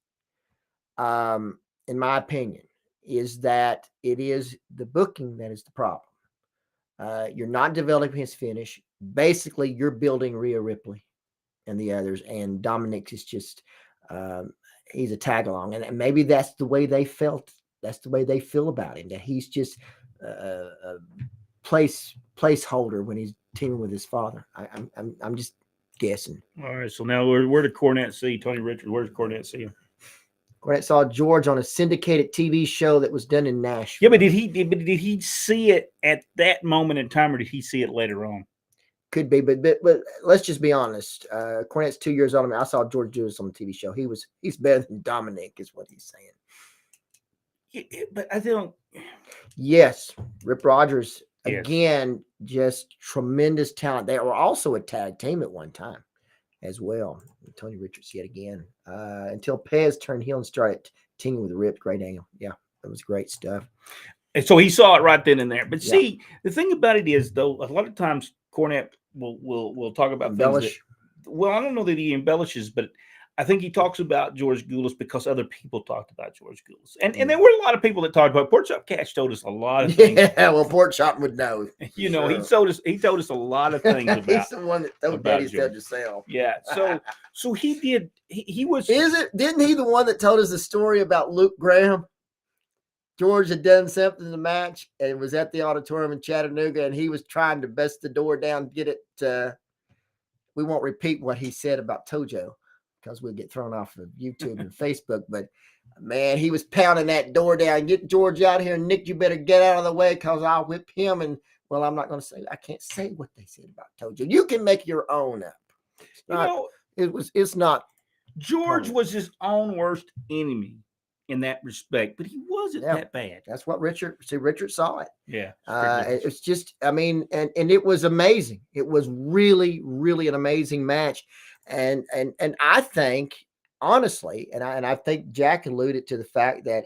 in my opinion, is that it is the booking that is the problem. You're not developing his finish. Basically, you're building Rhea Ripley and the others, and Dominic is just he's a tag along, and maybe that's the way they felt. That's the way they feel about him. That he's just a placeholder when he's teaming with his father. I'm just guessing. All right, so now where did Cornette see Tony Richards? Where did Cornette see him? Cornette saw George on a syndicated TV show that was done in Nashville. Yeah, but did he see it at that moment in time, or did he see it later on? Could be, but let's just be honest. Cornette's 2 years older than me. I saw George do this on the TV show. He's better than Dominic, is what he's saying. Yeah, but I don't. Yes, Rip Rogers again, just tremendous talent. They were also a tag team at one time as well. Tony Richards yet again, until Pez turned heel and started teaming with Rip. Great angle. Yeah, that was great stuff. And so he saw it right then and there. But see, the thing about it is, though, a lot of times Cornette will talk about things that, well, I don't know that he embellishes, but I think he talks about George Gulas because other people talked about George Gulas. And there were a lot of people that talked about Pork Chop Cash told us a lot of things. Yeah, well, Pork Chop would know. You know, he told us a lot of things about. He's the one that told Daddy's dead to sell. Yeah. So he did. He was. Didn't he the one that told us the story about Luke Graham? George had done something in the match and was at the auditorium in Chattanooga, and he was trying to bust the door down, get it we won't repeat what he said about Tojo because we'll get thrown off of YouTube and Facebook. But man, he was pounding that door down. Get George out here, Nick. You better get out of the way because I'll whip him. And well, I'm not going to say. I can't say what they said about Tojo. You can make your own up. It's not, it's not. George was his own worst enemy in that respect, but he wasn't that bad. That's what Richard saw it. Yeah. It's just, I mean, and it was amazing. It was really, really an amazing match. And I think, honestly, and I think Jack alluded to the fact that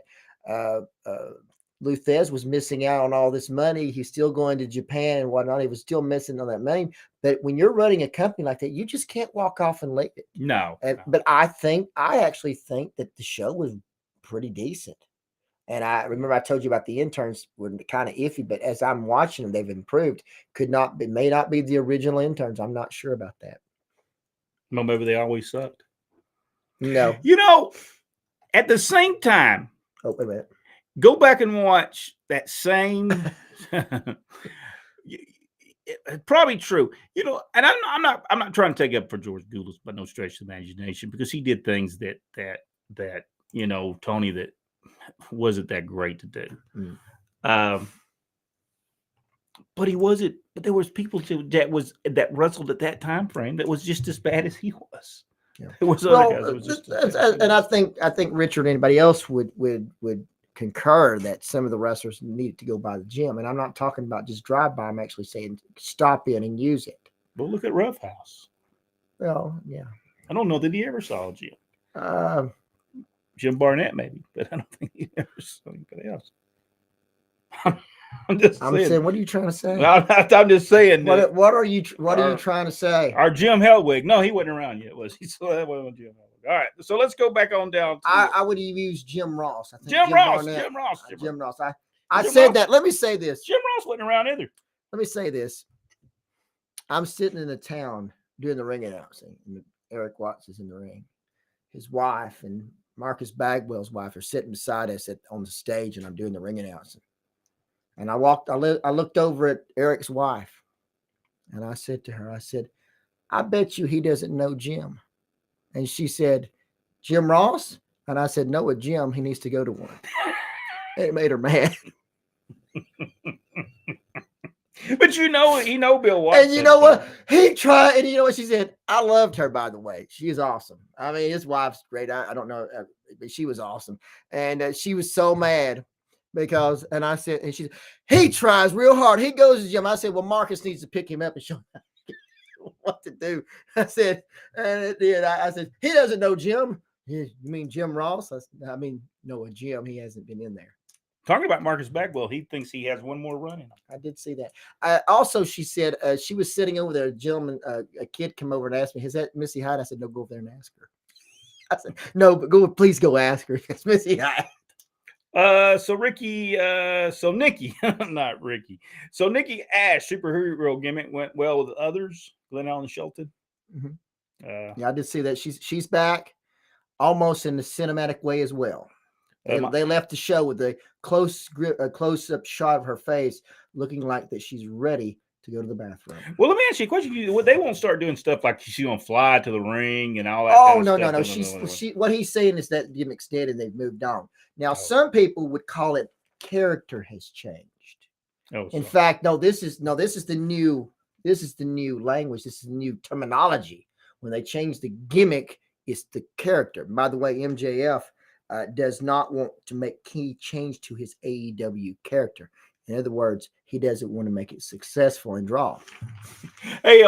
Lou Thesz was missing out on all this money. He's still going to Japan and whatnot. He was still missing on that money. But when you're running a company like that, you just can't walk off and leave it. No. But I actually think that the show was pretty decent. And I remember I told you about the interns were kind of iffy, but as I'm watching them, they've improved. May not be the original interns. I'm not sure about that. Well, maybe they always sucked. No. At the same time, wait a minute. Go back and watch that same. Probably true, and I'm not trying to take up for George Douglas by no stretch of the imagination, because he did things that Tony, that wasn't that great to do. But he wasn't. But there was people that wrestled at that time frame that was just as bad as he was. Yeah. It was other guys. And I think Richard and anybody else would concur that some of the wrestlers needed to go by the gym. And I'm not talking about just drive by. I'm actually saying stop in and use it. Well, look at Rough House. Well, yeah. I don't know that he ever saw a gym. Jim Barnett, maybe, but I don't think he ever saw anybody else. I'm saying, what are you trying to say? I'm just saying. What are you trying to say? Our Jim Hellwig. No, he wasn't around yet, was he? So that wasn't Jim Hellwig. All right, so let's go back on down. I would have used Jim Ross. I think Jim Ross. I said that. Let me say this. Jim Ross wasn't around either. Let me say this. I'm sitting in the town doing the ring announcing, and Eric Watts is in the ring. His wife and Marcus Bagwell's wife are sitting beside us on the stage, and I'm doing the ring announcing. And I looked over at Eric's wife, and I said to her, I bet you he doesn't know Jim. And she said, Jim Ross? And I said, no, a Jim. He needs to go to one. It made her mad. But he know Bill Watts. And you know what? He tried, and you know what she said? I loved her, by the way. She's awesome. I mean, his wife's great. I don't know, but she was awesome. And she was so mad because, and I said, and she said, he tries real hard. He goes to the gym. I said, well, Marcus needs to pick him up and show him what to do. I said, and it did. I said, he doesn't know Jim. You mean Jim Ross? I mean, no, a Jim. He hasn't been in there. Talking about Marcus Bagwell, he thinks he has one more run in him. I did see that. Also, she said she was sitting over there. A gentleman, a kid, come over and asked me, "Is that Missy Hyde?" I said, "No, go over there and ask her." I said, "No, but please go ask her. It's Missy Hyde." So Nikki, not Ricky. So Nikki Ash, superhero gimmick, went well with others. Glenn Allen Shelton. Mm-hmm. Yeah, I did see that. She's back, almost in the cinematic way as well. They left the show with a close-up shot of her face, looking like that she's ready to go to the bathroom. Well, let me ask you a question. They won't start doing stuff like she's gonna fly to the ring and all that. Oh, no. What he's saying is that gimmick's dead and they've moved on. Now, some people would call it character has changed. In fact, this is the new language. This is the new terminology. When they change the gimmick, it's the character. By the way, MJF does not want to make key change to his AEW character. In other words, he doesn't want to make it successful and draw. Hey,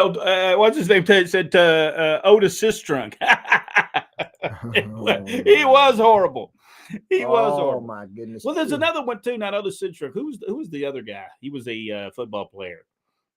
what's his name? Said Otis Sistrunk. He was horrible. He was horrible. Oh my goodness! Well, there's another one too. Not Otis Sistrunk. Who was the other guy? He was a football player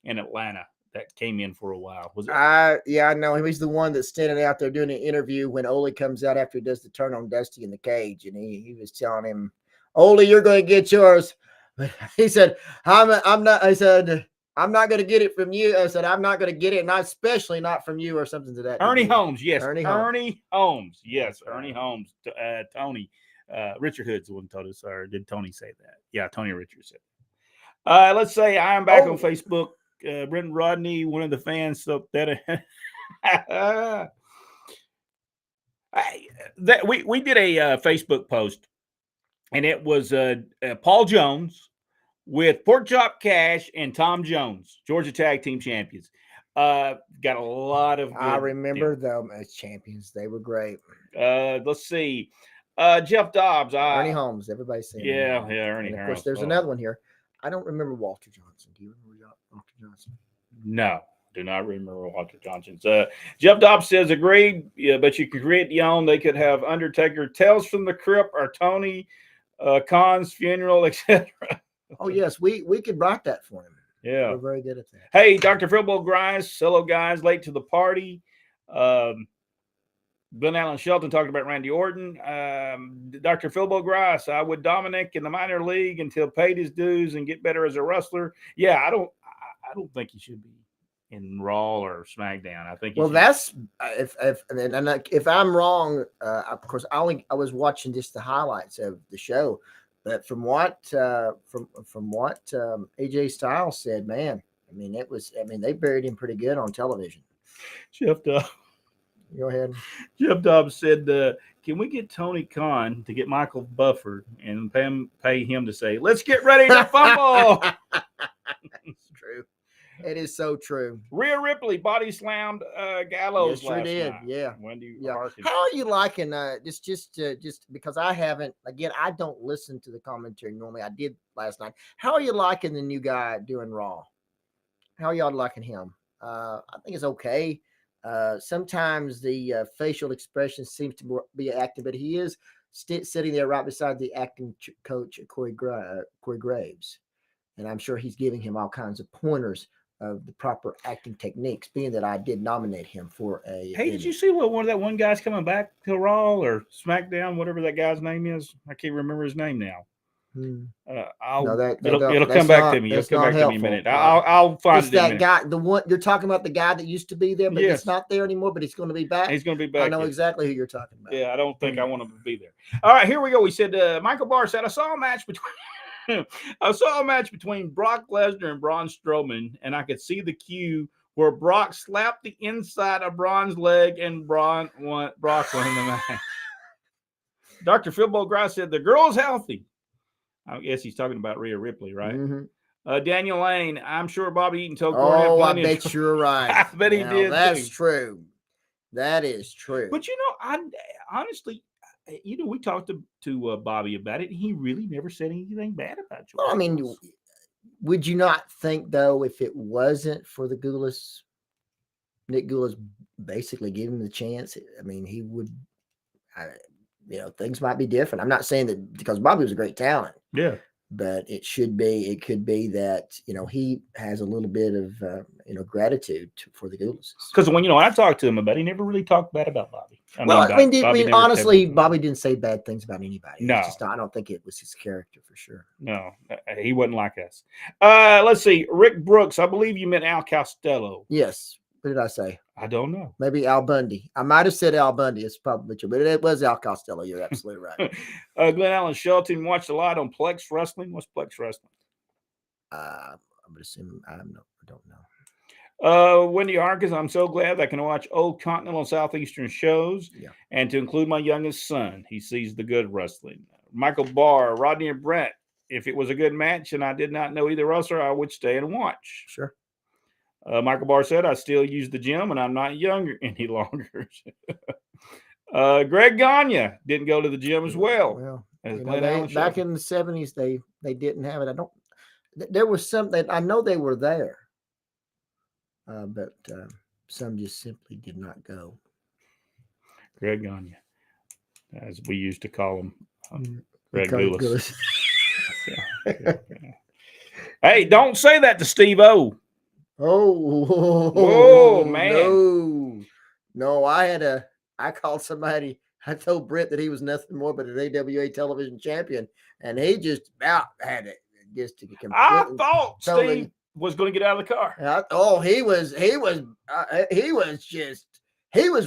in Atlanta that came in for a while. Was it? Yeah, I know. He's the one that's standing out there doing an interview when Ole comes out after he does the turn on Dusty in the cage, and he was telling him, "Ole, you're going to get yours." But he said, "I'm not." I said, "I'm not going to get it from you." I said, "I'm not going to get it, not especially not from you," or something to that. Ernie Holmes, yes. Ernie Holmes, yes. Ernie Holmes. Tony. Richard Hood's the one told us, or did Tony say that? Yeah, Tony Richards said. Let's say I'm back on Facebook. Brenton Rodney, one of the fans, so that we did a Facebook post, and it was Paul Jones with Pork Chop Cash and Tom Jones, Georgia Tag Team Champions. Got a lot of. I remember them as champions. They were great. Let's see. Jeff Dobbs. Ernie Holmes. Everybody's saying. Yeah, Ernie. And of course, there's another one here. I don't remember Walter Johnson. Do you remember Walter Johnson? No, do not remember Walter Johnson. Jeff Dobbs says agreed. Yeah, but you could create your own. They could have Undertaker Tales from the Crypt or Tony Khan's funeral, etc. Oh yes, we could write that for him. Yeah, we're very good at that. Hey, Dr. Philbo Grice, hello guys, late to the party. Glenn Allen Shelton talked about Randy Orton. Dr. Philbo Grice, I would Dominic in the minor league until paid his dues and get better as a wrestler. Yeah, I don't think he should be in Raw or SmackDown. I think. Well, that's if I'm wrong, of course, I was watching just the highlights of the show, but from what AJ Styles said, man, I mean they buried him pretty good on television. Jeff Dobbs. Go ahead. Jeff Dobbs said, "Can we get Tony Khan to get Michael Buffer and pay him to say, let's get ready to fumble?" It's true. It is so true. Rhea Ripley body slammed Gallows last did. night. Yeah. Wendy Harkins. How are you liking just because I haven't, again, I don't listen to the commentary normally. I did last night. How are you liking the new guy doing Raw? How are y'all liking him? I think it's okay. Sometimes the facial expression seems to be active, but he is sitting there right beside the acting coach, Corey Graves. And I'm sure he's giving him all kinds of pointers of the proper acting techniques, being that I did nominate him for a. Hey, did you see what that one guy's coming back to Raw or SmackDown, whatever that guy's name is? I can't remember his name now. It'll come back to me. It'll come back to me in a minute. I'll find it. That guy, the one you're talking about, the guy that used to be there, but he's not there anymore. But he's going to be back. He's going to be back. I know exactly who you're talking about. Yeah, I don't think I want him to be there. All right, here we go. We said Michael Barr said I saw a match between Brock Lesnar and Braun Strowman, and I could see the cue where Brock slapped the inside of Braun's leg, and Brock won the match. Dr. Philbo Grice said the girl's healthy. I guess he's talking about Rhea Ripley, right? Mm-hmm. Daniel Lane, I'm sure Bobby Eaton told Corey. Oh, I bet you're right. I bet he did. That's true. That is true. But I honestly, we talked to Bobby about it, and he really never said anything bad about you. Well, I mean, would you not think though, if it wasn't for the Nick Goulas basically giving him the chance, I mean, he would. Things might be different. I'm not saying that because Bobby was a great talent. Yeah. But it could be that, he has a little bit of, gratitude for the Goulas. Because when I talked to him about it, he never really talked bad about Bobby. Honestly, Bobby didn't say bad things about anybody. No. I don't think it was his character for sure. No, he wasn't like us. Let's see. Rick Brooks, I believe you meant Al Costello. Yes. What did I say? I don't know. Maybe Al Bundy. I might have said Al Bundy. It's probably true, but it was Al Costello. You're absolutely right. Glenn Allen Shelton watched a lot on Plex Wrestling. What's Plex Wrestling? I'm assuming I don't know. Wendy Harkins, I'm so glad I can watch old Continental and Southeastern shows, and to include my youngest son. He sees the good wrestling. Michael Barr, Rodney and Brent. If it was a good match and I did not know either wrestler, I would stay and watch. Sure. Michael Barr said, I still use the gym and I'm not younger any longer. Greg Gagne didn't go to the gym as well. Back in the 70s, they didn't have it. There was something, I know they were there, but some just simply did not go. Greg Gagne, as we used to call him, Greg Goulas. Hey, don't say that to Steve-O. Oh man. No, I called somebody. I told Brett that he was nothing more but an AWA television champion, and he just about had it. Just to completely. I thought Steve was going to get out of the car. He was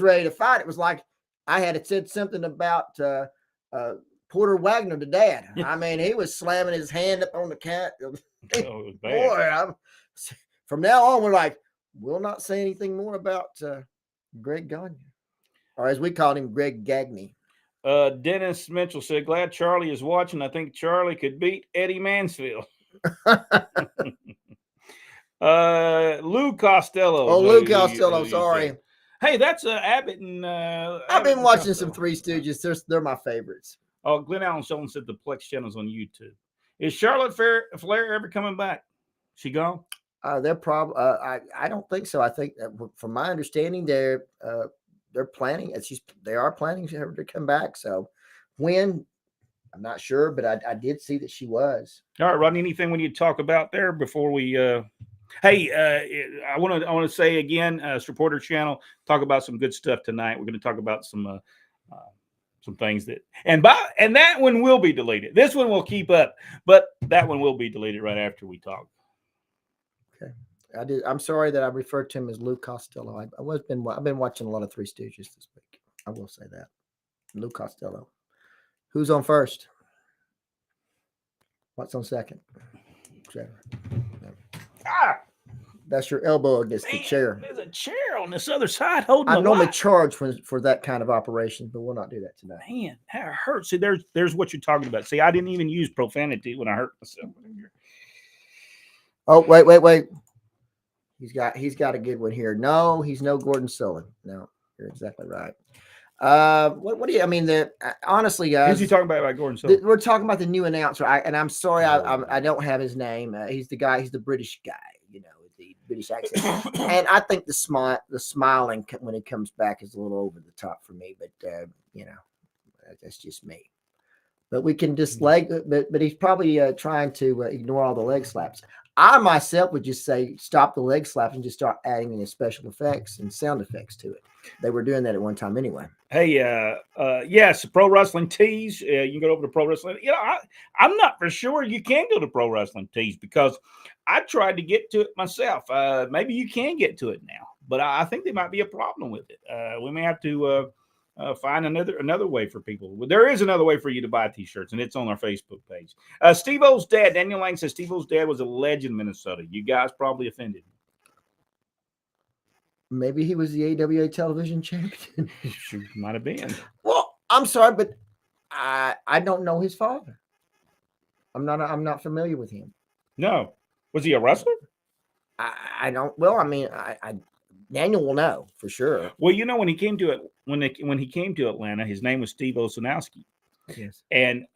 ready to fight. It was like I had said something about Porter Wagner to Dad. I mean, he was slamming his hand up on the cat. Boy, from now on, we're like, we'll not say anything more about Greg Gagne, or as we called him, Greg Gagne. Dennis Mitchell said, glad Charlie is watching. I think Charlie could beat Eddie Mansfield. Lou Costello. Oh, Lou Costello, sorry. Hey, that's Abbott and I've been watching some Three Stooges. They're my favorites. Oh, Glenn Allen Sheldon said the Plex channel's on YouTube. Is Charlotte Flair ever coming back? She gone? They're probably. I don't think so. I think from my understanding, they're planning. They are planning for her to come back. So when, I'm not sure, but I did see that she was. All right, Rodney. Anything we need to talk about there before we? Hey, I want to say again, Supporter Channel, talk about some good stuff tonight. We're going to talk about some things that and that one will be deleted. This one will keep up, but that one will be deleted right after we talk. Okay, I'm sorry that I referred to him as Lou Costello. I've been watching a lot of Three Stooges this week. I will say that. Lou Costello. Who's on first? What's on second? Trevor. Ah, that's your elbow against the chair. There's a chair on this other side holding. I normally charge for that kind of operation, but we'll not do that tonight. Man, that hurts. See, there's what you're talking about. See, I didn't even use profanity when I hurt myself. Oh, wait. He's got a good one here. No, he's no Gordon Sullivan. No, you're exactly right. What do you? I mean, honestly, guys. Who's he talking about Gordon Sullivan? We're talking about the new announcer. And I'm sorry, I don't have his name. He's the guy. He's the British guy. You know, the British accent. And I think the smiling when he comes back is a little over the top for me. But you know, that's just me. But we can just but he's probably trying to ignore all the leg slaps. I myself would just say stop the leg slaps and just start adding in special effects and sound effects to it. They were doing that at one time anyway. Hey, yes, Pro Wrestling Tees. You can go over to Pro Wrestling. You know, I'm not for sure you can go to Pro Wrestling Tees because I tried to get to it myself. Maybe you can get to it now, but I think there might be a problem with it. We may have to find another way for people. There is another way for you to buy T-shirts, and it's on our Facebook page. Steve-O's dad, Daniel Lang says Steve-O's dad was a legend in Minnesota. You guys probably offended him. Maybe he was the AWA television champion. Might have been. Well, I'm sorry, but I don't know his father. I'm not familiar with him. No. Was he a wrestler? I don't. Well, I mean, Daniel will know for sure. Well, you know, when he came to it, when he came to Atlanta, his name was Steve Osanowski. Yes. And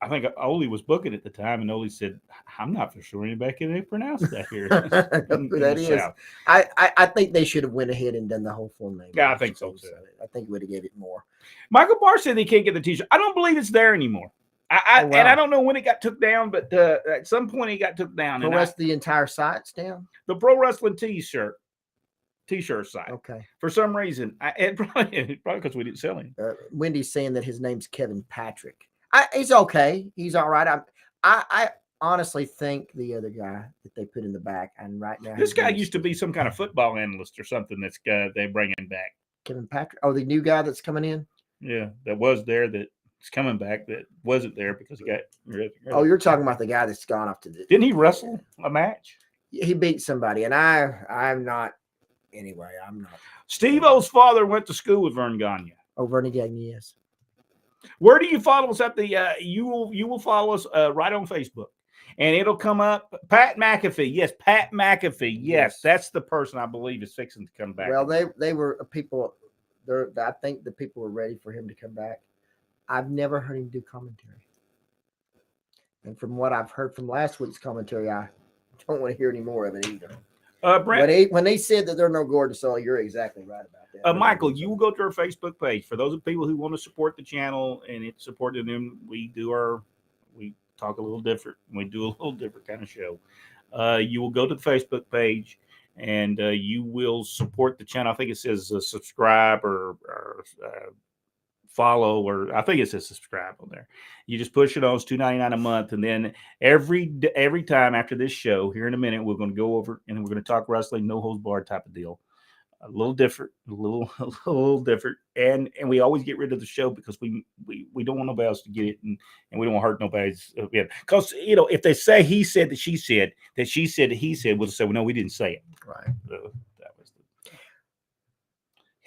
I think Ole was booking at the time, and Ole said, "I'm not for sure anybody can pronounce that here." That is. South. I think they should have went ahead and done the whole full name. Yeah, I think so too. I think would have gave it more. Michael Barr said they can't get the T-shirt. I don't believe it's there anymore. And I don't know when it got took down, but at some point it got took down. The entire site's down. The Pro Wrestling T-shirt site. Okay. For some reason, probably because we didn't sell him. Wendy's saying that his name's Kevin Patrick. He's okay. He's all right. I honestly think the other guy that they put in the back, and right now this guy used to be some kind of football analyst or something. That's they bring him back. Kevin Patrick. Oh, the new guy that's coming in. Yeah, that was there. That's coming back. That wasn't there because he got. Oh, you're talking about the guy that's gone off to the. Didn't he wrestle a match? He beat somebody, and I'm not. Anyway, I'm not. Steve-O's father went to school with Vern Gagne. Oh, Vern Gagne, yes. Where do you follow us at the? You will follow us right on Facebook, and it'll come up. Pat McAfee, yes, Pat McAfee, yes, that's the person I believe is fixing to come back. Well, they were people. I think the people were ready for him to come back. I've never heard him do commentary, and from what I've heard from last week's commentary, I don't want to hear any more of it either. Brent, when they said that there are no Gordon Sullivan, you're exactly right about that. Michael, you will go to our Facebook page. For those people who want to support the channel and it's supporting them, we talk a little different. We do a little different kind of show. You will go to the Facebook page and you will support the channel. I think it says subscribe or follow, or I think it says subscribe on there. You just push it on. It's $2.99 a month, and then every time after this show, here in a minute, we're going to go over and we're going to talk wrestling, no holds barred type of deal. a little different, a little different, and we always get rid of the show because we don't want nobody else to get it, and we don't want to hurt nobody's. Because if they say he said that she said that she said that he said, we'll say, well, no, we didn't say it. Right. That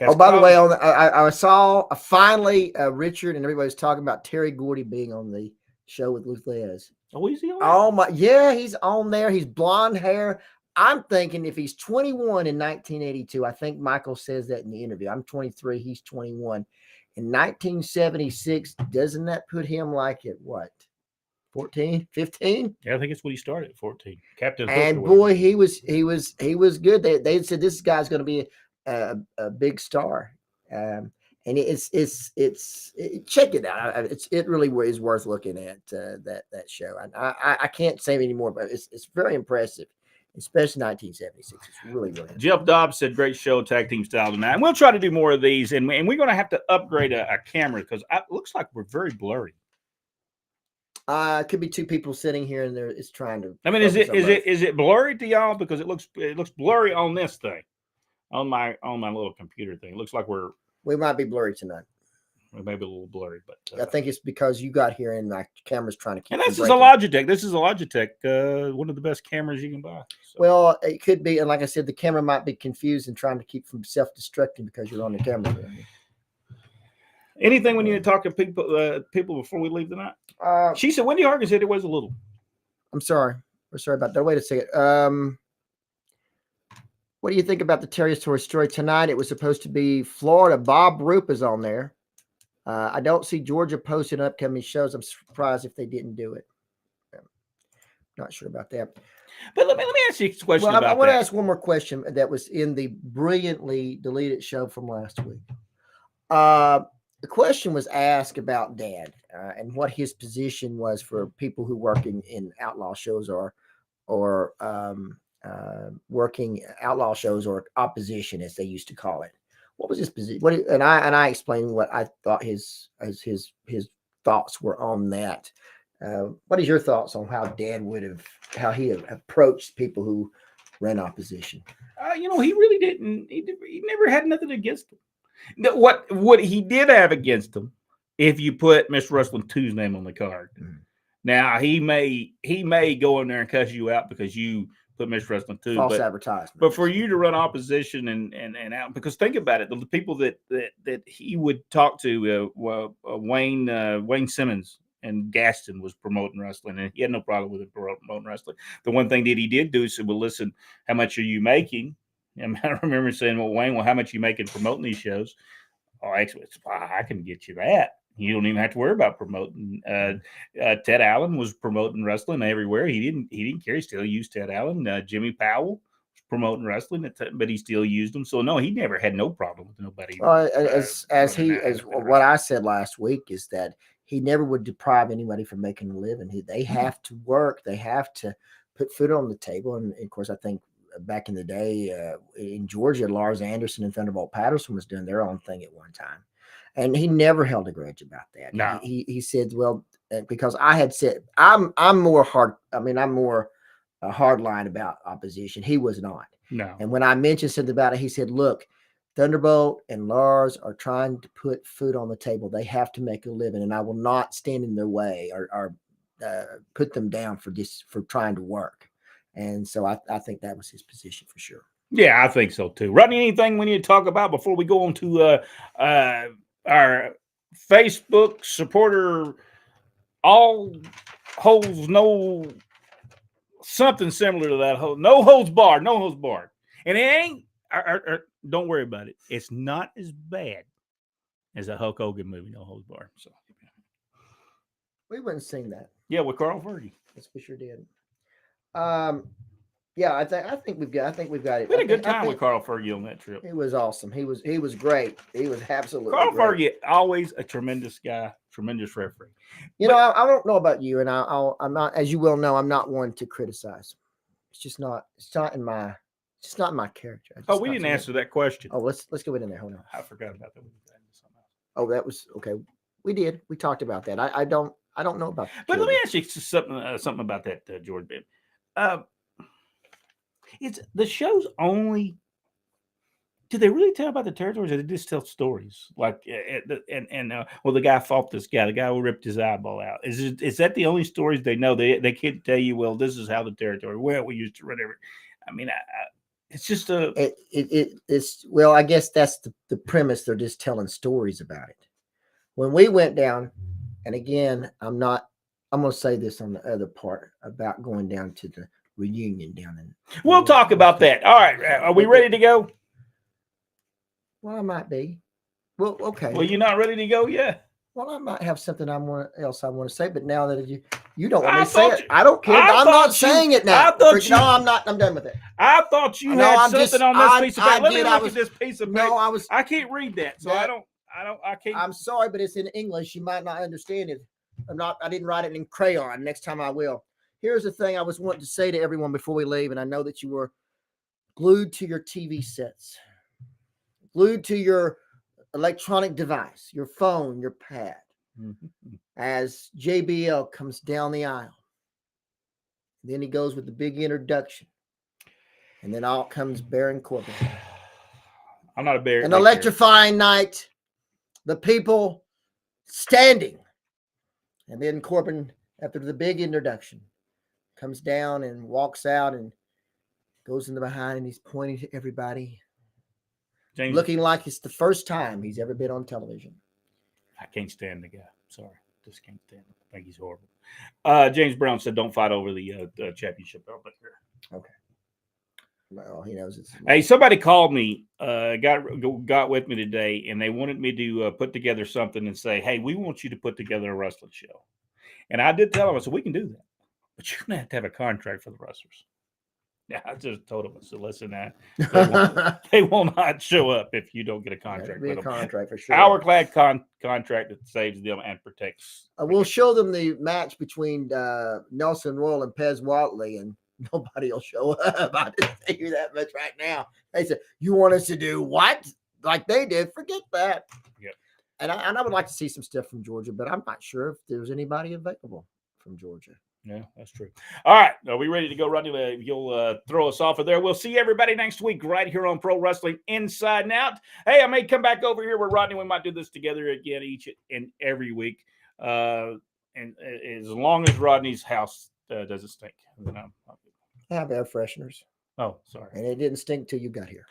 was by the way, I saw finally Richard and everybody was talking about Terry Gordy being on the show with Luthez. Oh, is he on? Oh my, yeah, he's on there. He's blonde hair. I'm thinking if he's 21 in 1982, I think Michael says that in the interview. I'm 23, he's 21. In 1976, doesn't that put him like at what? 14, 15? Yeah, I think it's when he started at 14. Captain. And boy, he was good. They said this guy's going to be a big star. And it's check it out. It really is worth looking at that show. I can't say anymore, but it's very impressive, especially 1976. It's really Jeff Dobbs said, "Great show, tag team style tonight." And we'll try to do more of these, and we're going to have to upgrade a camera because it looks like we're very blurry. It could be two people sitting here, and it's trying to. I mean, is it blurry to y'all? Because it looks blurry on this thing, on my little computer thing. It looks like we might be blurry tonight. We may be a little blurry, but I think it's because you got here and my camera's trying to keep. And this is a Logitech. This is a Logitech, one of the best cameras you can buy. So. Well, it could be, and like I said, the camera might be confused and trying to keep from self-destructing because you're on the camera. Anything we need to talk to people before we leave tonight? She said Wendy Hargan said it was a little. I'm sorry. We're sorry about that. Wait a second. What do you think about the Territory story tonight? It was supposed to be Florida. Bob Roop is on there. I don't see Georgia posting upcoming shows. I'm surprised if they didn't do it. Not sure about that. But let me ask you a question about that. I want to ask one more question that was in the brilliantly deleted show from last week. The question was asked about Dad and what his position was for people who work in outlaw shows or working outlaw shows or opposition, as they used to call it. What was his position? And I explained what I thought his thoughts were on that. What is your thoughts on how Dad how he approached people who ran opposition? He really didn't. He never had nothing against them. What he did have against him, if you put Mr. Wrestling 2's name on the card. Mm-hmm. Now he may go in there and cuss you out because you put Mr. Wrestling 2. False advertisement. But for you to run opposition and out, because think about it, the people that he would talk to, Wayne Simmons and Gaston was promoting wrestling, and he had no problem with it promoting wrestling. The one thing that he did do is said, well, listen, how much are you making? And I remember saying, well, Wayne, how much are you making promoting these shows? Oh, actually, I can get you that. You don't even have to worry about promoting. Ted Allen was promoting wrestling everywhere. He didn't care. He still used Ted Allen. Jimmy Powell was promoting wrestling, but he still used them. So no, he never had no problem with nobody. What I said last week is that he never would deprive anybody from making a living. They have to work. They have to put food on the table. And of course, I think back in the day in Georgia, Lars Anderson and Thunderbolt Patterson was doing their own thing at one time. And he never held a grudge about that. No. He said, well, because I had said, I'm more hard line about opposition. He was not. No. And when I mentioned something about it, he said, look, Thunderbolt and Lars are trying to put food on the table. They have to make a living, and I will not stand in their way or put them down for trying to work. And so I think that was his position for sure. Yeah, I think so too. Rodney, anything we need to talk about before we go on to our Facebook supporter, all holds no, something similar to that. No holds barred. And it ain't, don't worry about it. It's not as bad as a Hulk Hogan movie, No Holds Barred. So we wouldn't sing that. Yeah, with Carl Fergie. Yes, we sure did. Yeah, I think we've got it. We had a good time with Carl Fergie on that trip. It was awesome. He was great. He was absolutely Carl great. Fergie, always a tremendous guy, tremendous referee. I don't know about you, and I'm not, as you well know, I'm not one to criticize. It's not in my character. We didn't answer that question. Oh, let's go in there. Hold on. I forgot about that. Oh, that was okay. We did. We talked about that. I don't know about that. But let me ask you something about that, George Ben. It's the show's only do they really tell about the territories, or they just tell stories? Like, well, the guy fought this guy. The guy who ripped his eyeball out. Is that the only stories they know? They can't tell you. Well, this is how the territory. Well, we used to whatever. I mean, it's just a. It's well, I guess that's the premise. They're just telling stories about it. When we went down, and again, I'm going to say this on the other part about going down to the reunion down in. We'll talk about that. All right, are we ready to go? Well, I might be. Well, okay. Well, you're not ready to go yet. Well, I might have something else I want to say, but now that you don't want me to say thought it, I don't care. I'm not saying it now. No, I'm not. I'm done with it. I thought you had something on this piece of paper. Let me look at this piece of paper. No, I can't read that, so I can't. I'm sorry, but it's in English. You might not understand it. I didn't write it in crayon. Next time I will. Here's the thing I was wanting to say to everyone before we leave, and I know that you were glued to your TV sets, glued to your electronic device, your phone, your pad, as JBL comes down the aisle. Then he goes with the big introduction, and then out comes Baron Corbin. I'm not a bear. An electrifying night. The people standing. And then Corbin, after the big introduction, comes down and walks out and goes in the behind, and he's pointing to everybody. James, looking like it's the first time he's ever been on television. I can't stand the guy. Sorry. Just can't stand him. I think he's horrible. James Brown said, don't fight over the championship belt. Okay. Well, he knows it's. Hey, somebody called me, got with me today, and they wanted me to put together something and say, hey, we want you to put together a wrestling show. And I did tell them, I said, we can do that. But you're going to have a contract for the wrestlers. Yeah, I just told them, I said, listen, they will not show up if you don't get a contract with them. Contract for sure. Hourglass contract that saves them and protects. We'll show them the match between Nelson Royal and Pez Watley, and nobody will show up. I just tell you that much right now. They said, you want us to do what? Like they did. Forget that. Yep. And I would like to see some stuff from Georgia, but I'm not sure if there's anybody available from Georgia. Yeah, that's true. All right. Are we ready to go, Rodney? You'll throw us off of there. We'll see everybody next week right here on Pro Wrestling Inside and Out. Hey, I may come back over here with Rodney. We might do this together again each and every week. And as long as Rodney's house doesn't stink. I have air fresheners. Oh, sorry. And it didn't stink till you got here.